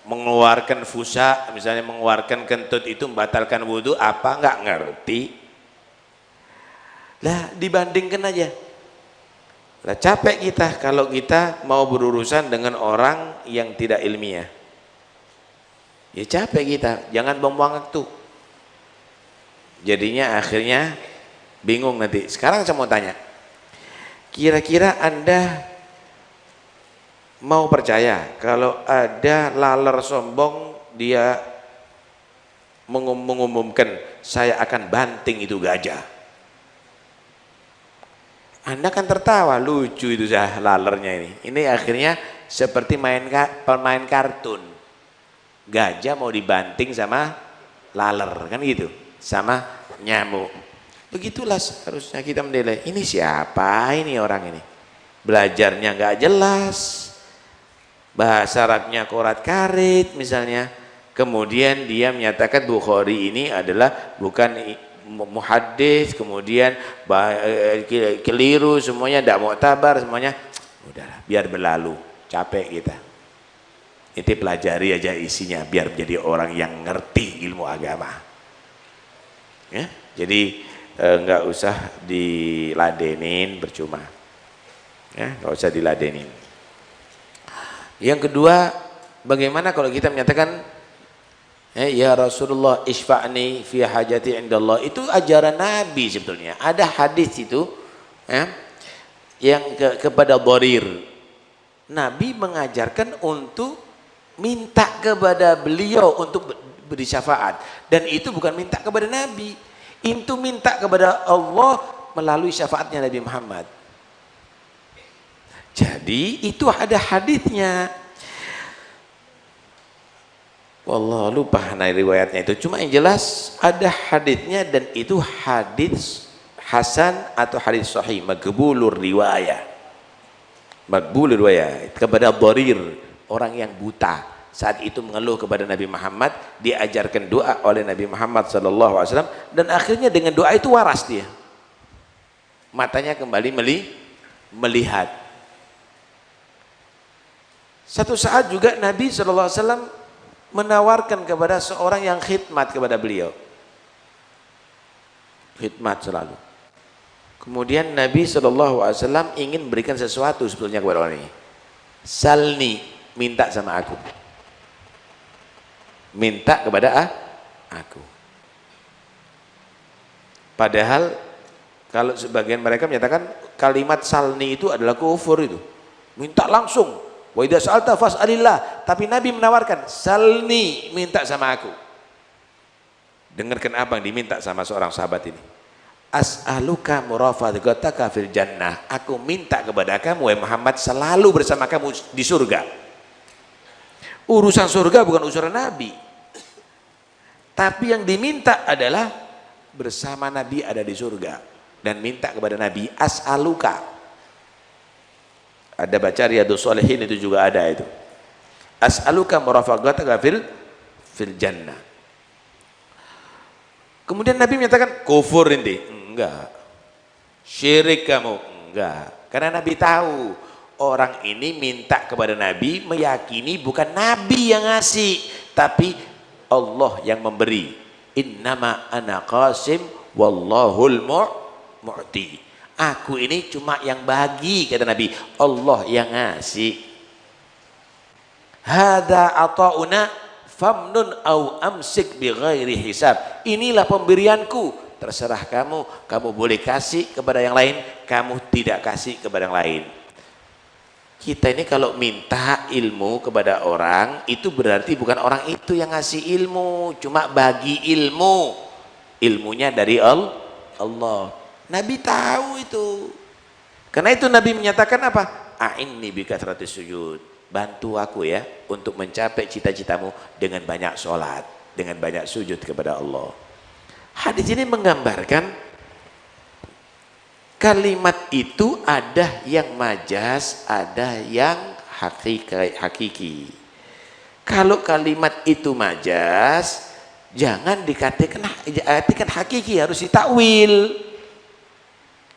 mengeluarkan fusa, misalnya mengeluarkan kentut itu membatalkan wudhu, apa nggak ngerti. Lah dibandingkan aja. Lah capek kita kalau kita mau berurusan dengan orang yang tidak ilmiah. Ya capek kita, jangan buang-buang waktu. Jadinya akhirnya bingung nanti. Sekarang saya mau tanya, kira-kira Anda mau percaya kalau ada laler sombong dia mengumumkan saya akan banting itu gajah? Anda kan tertawa, lucu itu lalernya ini. Ini akhirnya seperti pemain kartun. Gajah mau dibanting sama laler, kan gitu, sama nyamuk. Begitulah harusnya kita menilai, ini siapa ini orang ini, belajarnya nggak jelas, bahasa Arabnya korat karit misalnya, kemudian dia menyatakan Bukhari ini adalah bukan muhaddits, kemudian keliru semuanya, tidak muktabar semuanya. Udahlah, biar berlalu, capek kita. Itu pelajari aja isinya biar menjadi orang yang ngerti ilmu agama. Ya, jadi nggak usah diladenin, percuma. Ya, nggak usah diladenin. Yang kedua, bagaimana kalau kita menyatakan ya Rasulullah isfa'ni fi hajati indallah, itu ajaran Nabi sebetulnya. Ada hadis itu ya, yang kepada dharir. Nabi mengajarkan untuk minta kepada beliau untuk beri syafaat, dan itu bukan minta kepada Nabi, itu minta kepada Allah melalui syafaatnya Nabi Muhammad. Jadi itu ada hadisnya. Wallah lupa riwayatnya itu, cuma yang jelas ada hadisnya, dan itu hadis hasan atau hadis sahih, maqbulur riwayah, maqbulur riwayah kepada dharir, orang yang buta saat itu mengeluh kepada Nabi Muhammad, diajarkan doa oleh Nabi Muhammad SAW, dan akhirnya dengan doa itu waras dia, matanya kembali melihat. Satu saat juga Nabi SAW menawarkan kepada seorang yang khidmat kepada beliau, khidmat selalu. Kemudian Nabi SAW ingin berikan sesuatu sebetulnya kepada orang ini. Salni, minta sama aku, minta kepada aku. Padahal kalau sebagian mereka menyatakan kalimat salni itu adalah kufur, itu minta langsung. Wa idza sa'alta fas'alillah, tapi Nabi menawarkan salni, minta sama aku. Dengarkan apa yang diminta sama seorang sahabat ini. As'aluka murafaqataka fil jannah, aku minta kepada kamu wahai Muhammad selalu bersama kamu di surga. Urusan surga bukan urusan Nabi, tapi yang diminta adalah bersama Nabi ada di surga, dan minta kepada Nabi as'aluka. Ada baca Riyadhus Shalihin itu juga ada itu, as'aluka murafaqataka fil jannah. Kemudian Nabi menyatakan kufur ini, enggak. Syirik kamu, enggak. Karena Nabi tahu orang ini minta kepada Nabi, meyakini bukan Nabi yang ngasih, tapi Allah yang memberi. Innama ana qasim wallahul mu'ti. Aku ini cuma yang bagi, kata Nabi, Allah yang ngasih. Hadza ata'una famnun au amsik bi ghairi hisab. Inilah pemberianku, terserah kamu, kamu boleh kasih kepada yang lain, kamu tidak kasih kepada yang lain. Kita ini kalau minta ilmu kepada orang, itu berarti bukan orang itu yang ngasih ilmu, cuma bagi ilmu. Ilmunya dari Allah. Nabi tahu itu. Karena itu Nabi menyatakan apa? A'inni bi kathratis sujud. Bantu aku ya untuk mencapai cita-citamu dengan banyak sholat, dengan banyak sujud kepada Allah. Hadis ini menggambarkan kalimat itu ada yang majas, ada yang hakiki. Kalau kalimat itu majas, jangan dikatakan hakiki, harus ditakwil.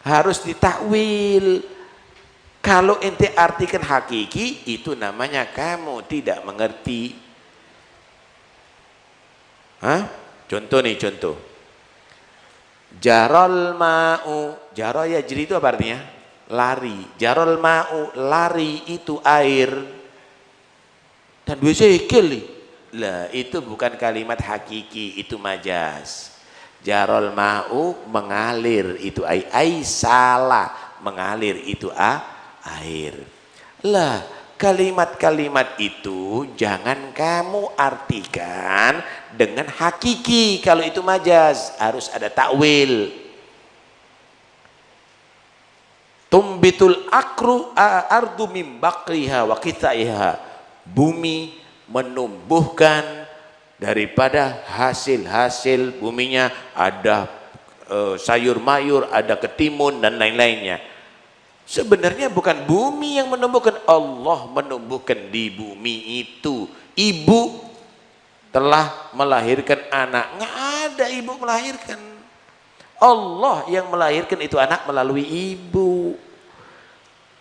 Harus ditakwil. Kalau ente artikan hakiki, itu namanya kamu tidak mengerti. Contoh nih, contoh. Jarol ma'u, jaro ya jeri itu apa artinya? Lari. Jarol ma'u, lari itu air. Dan dua sekali. Lah itu bukan kalimat hakiki, itu majas. Jarol ma'u mengalir itu air, salah mengalir itu air. Lah kalimat-kalimat itu jangan kamu artikan dengan hakiki. Kalau itu majas harus ada takwil. Tumbitul akru ardu mim bakriha wa qitaiha. Bumi menumbuhkan daripada hasil-hasil buminya, ada sayur mayur, ada ketimun dan lain-lainnya. Sebenarnya bukan bumi yang menumbuhkan, Allah menumbuhkan di bumi itu. Ibu telah melahirkan anak, nggak ada ibu melahirkan. Allah yang melahirkan itu anak melalui ibu.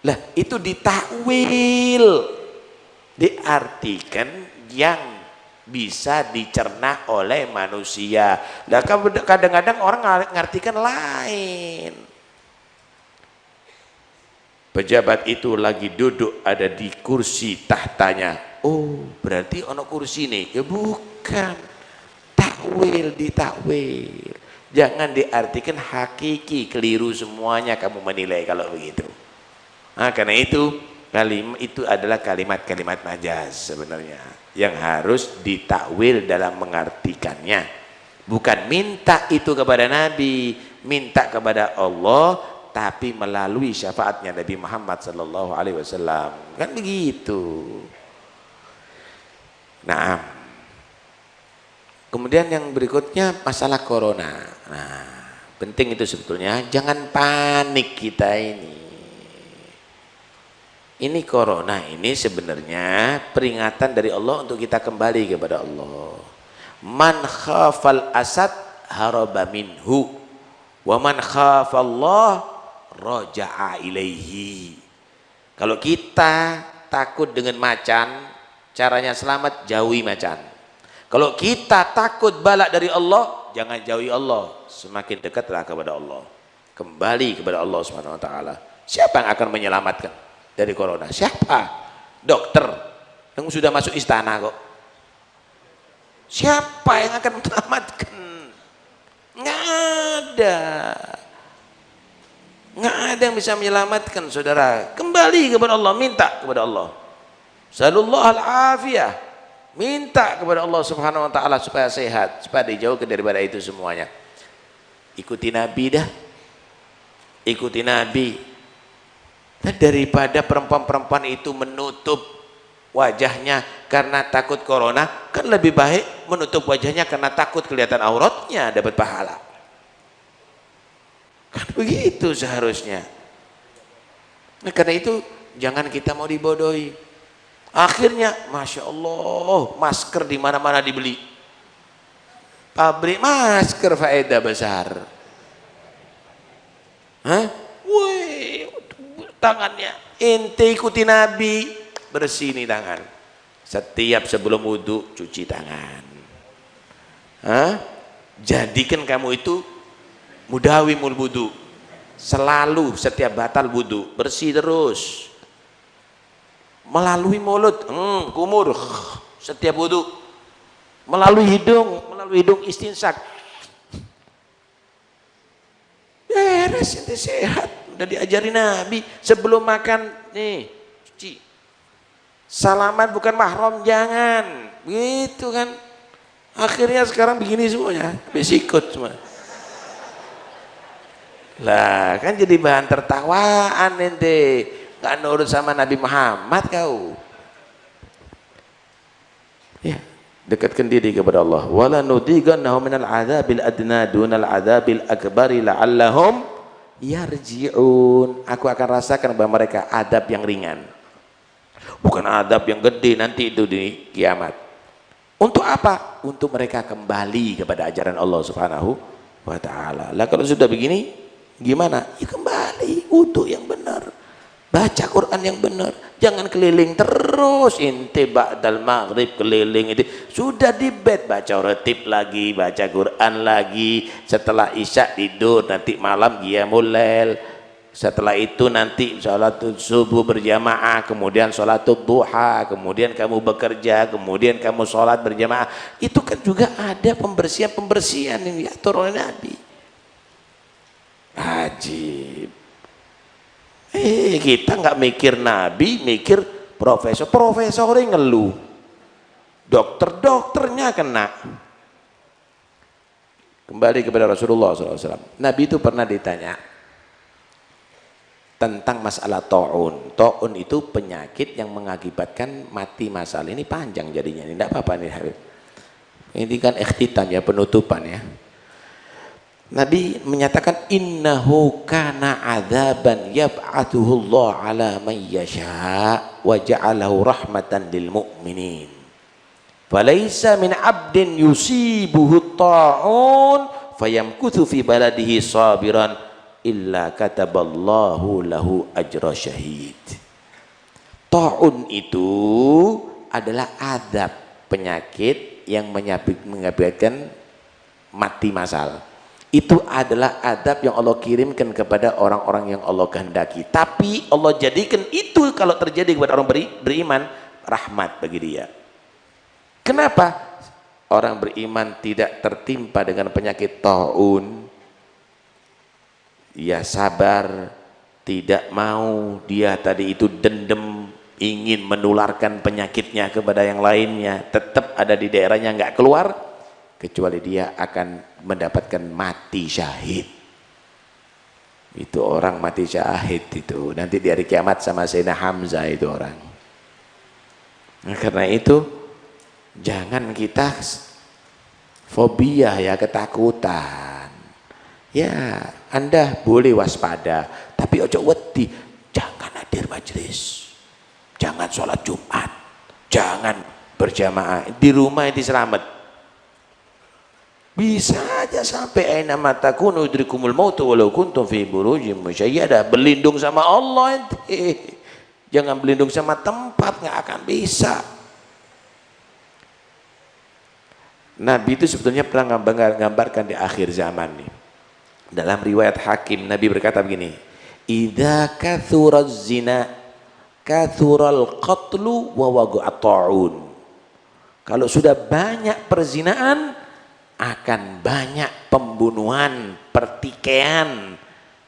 Lah itu ditakwil, diartikan yang bisa dicerna oleh manusia. Nah, kadang-kadang orang ngartikan lain. Pejabat itu lagi duduk ada di kursi tahtanya. Oh, berarti ono kursi nih. Ya bukan. Takwil, ditakwil. Jangan diartikan hakiki, keliru semuanya kamu menilai kalau begitu. Nah, karena itu kalimat itu adalah kalimat-kalimat majaz sebenarnya yang harus ditakwil dalam mengartikannya. Bukan minta itu kepada Nabi, minta kepada Allah, tapi melalui syafaatnya Nabi Muhammad sallallahu alaihi wasallam. Kan begitu. Nah, kemudian yang berikutnya masalah corona. Nah, penting itu sebetulnya, jangan panik kita ini. Ini corona ini sebenarnya peringatan dari Allah untuk kita kembali kepada Allah. Man khafal asad haraba minhu wa man khafallah raja'a ilaihi. Kalau kita takut dengan macan, caranya selamat jauhi macan. Kalau kita takut balak dari Allah, jangan jauhi Allah, semakin dekatlah kepada Allah. Kembali kepada Allah Subhanahu wa taala. Siapa yang akan menyelamatkan dari corona? Siapa? Dokter yang sudah masuk istana kok. Siapa yang akan menyelamatkan? Nggak ada. Nggak ada yang bisa menyelamatkan, saudara. Kembali kepada Allah, minta kepada Allah. Sallallahu al-afiyah. Minta kepada Allah Subhanahu wa taala supaya sehat, supaya dijauhkan daripada itu semuanya. Ikuti Nabi dah. Ikuti Nabi. Dan daripada perempuan-perempuan itu menutup wajahnya karena takut corona, kan lebih baik menutup wajahnya karena takut kelihatan auratnya, dapat pahala. Kan begitu seharusnya. Nah, karena itu jangan kita mau dibodohi. Akhirnya, masya Allah, masker di mana-mana dibeli. Pabrik masker faedah besar. Hah? Wih, tangannya. Ente ikuti Nabi, bersih nih tangan. Setiap sebelum wudhu cuci tangan. Hah? Jadikan kamu itu mudawimul wudu, selalu setiap batal wudu bersih terus. Melalui mulut, kumur setiap wudu. Melalui hidung istinsak. Beres, ente sehat. Udah diajari Nabi sebelum makan nih cuci. Salaman bukan mahram, jangan. Gitu kan. Akhirnya sekarang begini semuanya, besikut semua. Lah kan jadi bahan tertawaan ente, gak nurut sama Nabi Muhammad kau. Ya, dekatkan diri kepada Allah. Wala nudigannahum minal adzabil adna dunal adzabil akbari la'allahum yarji'un. Aku akan rasakan bahwa mereka adab yang ringan, bukan adab yang gede nanti itu di kiamat. Untuk apa? Untuk mereka kembali kepada ajaran Allah Subhanahu wa ta'ala. Lah kalau sudah begini gimana? Ya kembali wudhu yang benar, baca Quran yang benar, jangan keliling terus. Inti ba'dal maghrib keliling itu sudah di bed, baca ratib lagi, baca Quran lagi, setelah isya tidur, nanti malam qiyamul lail, setelah itu nanti sholat subuh berjamaah, kemudian sholat duha, kemudian kamu bekerja, kemudian kamu sholat berjamaah. Itu kan juga ada pembersihan yang diatur oleh Nabi. Ajib. Kita nggak mikir Nabi, mikir profesornya ngeluh, dokternya kena. Kembali kepada Rasulullah SAW. Nabi itu pernah ditanya tentang masalah ta'un. Ta'un itu penyakit yang mengakibatkan mati masal. Ini panjang jadinya, ini tidak apa-apa nih Habib. Ini kan ikhtitam ya, penutupan ya. Nabi menyatakan innahu kana adzaban yab'athuhu Allah ala man yasha wa ja'alahu rahmatan lil mu'minin. Falaysa min 'abdin yusibuhu ta'un fayamkuthu fi baladihi sabiran illa kataballahu lahu ajra syahid. Ta'un itu adalah adab, penyakit yang mengakibatkan mati massal. Itu adalah adab yang Allah kirimkan kepada orang-orang yang Allah kehendaki. Tapi Allah jadikan itu kalau terjadi kepada orang beriman, rahmat bagi dia. Kenapa? Orang beriman tidak tertimpa dengan penyakit ta'un, dia sabar, tidak mau dia tadi itu dendam, ingin menularkan penyakitnya kepada yang lainnya, tetap ada di daerahnya, nggak keluar, kecuali dia akan mendapatkan mati syahid. Itu orang mati syahid itu nanti di hari kiamat sama Sayyidina Hamzah itu orang. Nah, karena itu jangan kita fobia ya, ketakutan ya. Anda boleh waspada, tapi ojo wedi, jangan hadir majelis, jangan sholat Jumat, jangan berjamaah di rumah, itu selamat. Bisa aja sampai aina matakunu yudrikumul mautu walau kuntum fi burujim musyayyadah. Berlindung sama Allah ente, jangan berlindung sama tempat, nggak akan bisa. Nabi itu sebetulnya pernah menggambarkan di akhir zaman nih. Dalam riwayat Hakim, Nabi berkata begini, idza kathuraz zina kathural qatlu wa waqa'at ta'un. Kalau sudah banyak perzinaan, akan banyak pembunuhan, pertikaian,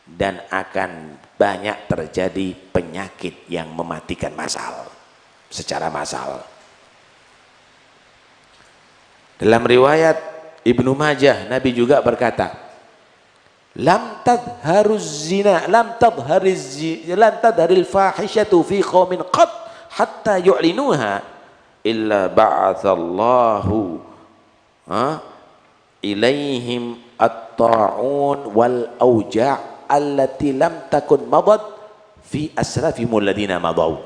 dan akan banyak terjadi penyakit yang mematikan massal secara massal. Dalam riwayat Ibnu Majah, Nabi juga berkata, lam tadharuz zina lam tadharil fahishatu fi qaumin qad hatta yu'linuha illa ba'atsallahu ilaihim at-ta'un wal auja' allati lam takun madad fi asrafihim alladhina madaw.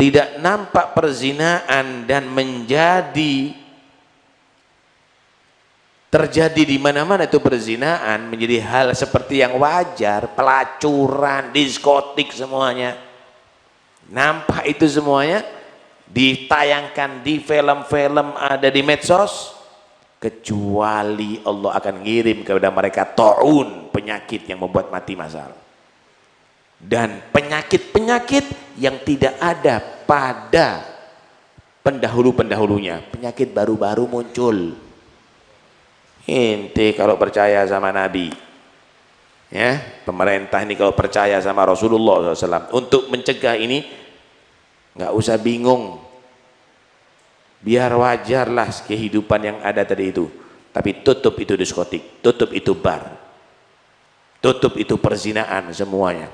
Tidak nampak perzinaan dan terjadi di mana-mana itu perzinaan menjadi hal seperti yang wajar, pelacuran, diskotik, semuanya nampak, itu semuanya ditayangkan di film-film, ada di medsos, kecuali Allah akan ngirim kepada mereka ta'un, penyakit yang membuat mati massal, dan penyakit-penyakit yang tidak ada pada pendahulu-pendahulunya. Penyakit baru-baru muncul. Ente kalau percaya sama Nabi, Ya, pemerintah ini kalau percaya sama Rasulullah SAW untuk mencegah ini, nggak usah bingung, biar wajarlah kehidupan yang ada tadi itu. Tapi tutup itu diskotik, tutup itu bar, tutup itu perzinaan semuanya.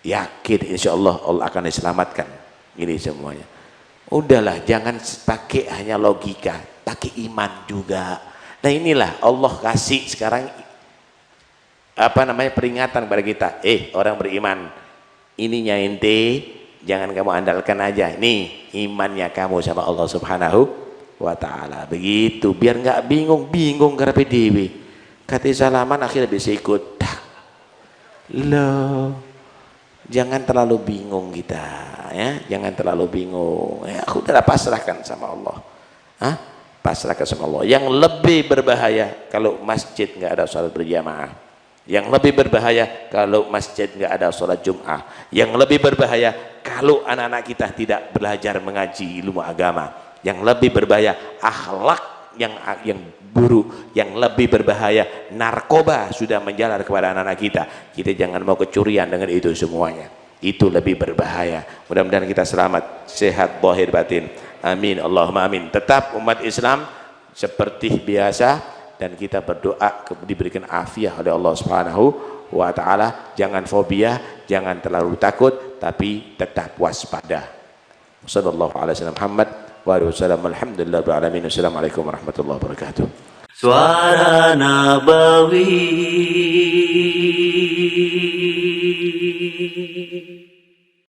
Yakin insya Allah Allah akan diselamatkan ini semuanya. Udahlah, jangan pakai hanya logika, pakai iman juga. Nah inilah Allah kasih sekarang peringatan kepada kita. Orang beriman, ininya ente jangan kamu andalkan aja, nih imannya kamu sama Allah Subhanahu wa ta'ala. Begitu, biar nggak bingung karepe dhewe. Kate salaman akhirnya bisa ikut. Loh, jangan terlalu bingung kita, ya. Jangan terlalu bingung. Ya, aku udah pasrahkan sama Allah. Pasrahkan sama Allah. Yang lebih berbahaya kalau masjid nggak ada salat berjamaah. Yang lebih berbahaya kalau masjid nggak ada sholat Jum'ah. Yang lebih berbahaya kalau anak-anak kita tidak belajar mengaji ilmu agama. Yang lebih berbahaya akhlak yang buruk. Yang lebih berbahaya narkoba sudah menjalar kepada anak-anak kita. Kita jangan mau kecurian dengan itu semuanya. Itu lebih berbahaya. Mudah-mudahan kita selamat, sehat zahir batin. Amin, Allahumma amin. Tetap umat Islam seperti biasa, dan kita berdoa diberikan afiah oleh Allah Subhanahu wa ta'ala. Jangan fobia, jangan terlalu takut, tapi tetap waspada. Sallallahu alaihi wasallam Muhammad wa alihi wasallam. Alhamdulillah rabbil alamin. Assalamualaikum warahmatullahi wabarakatuh. Suara Nabawi.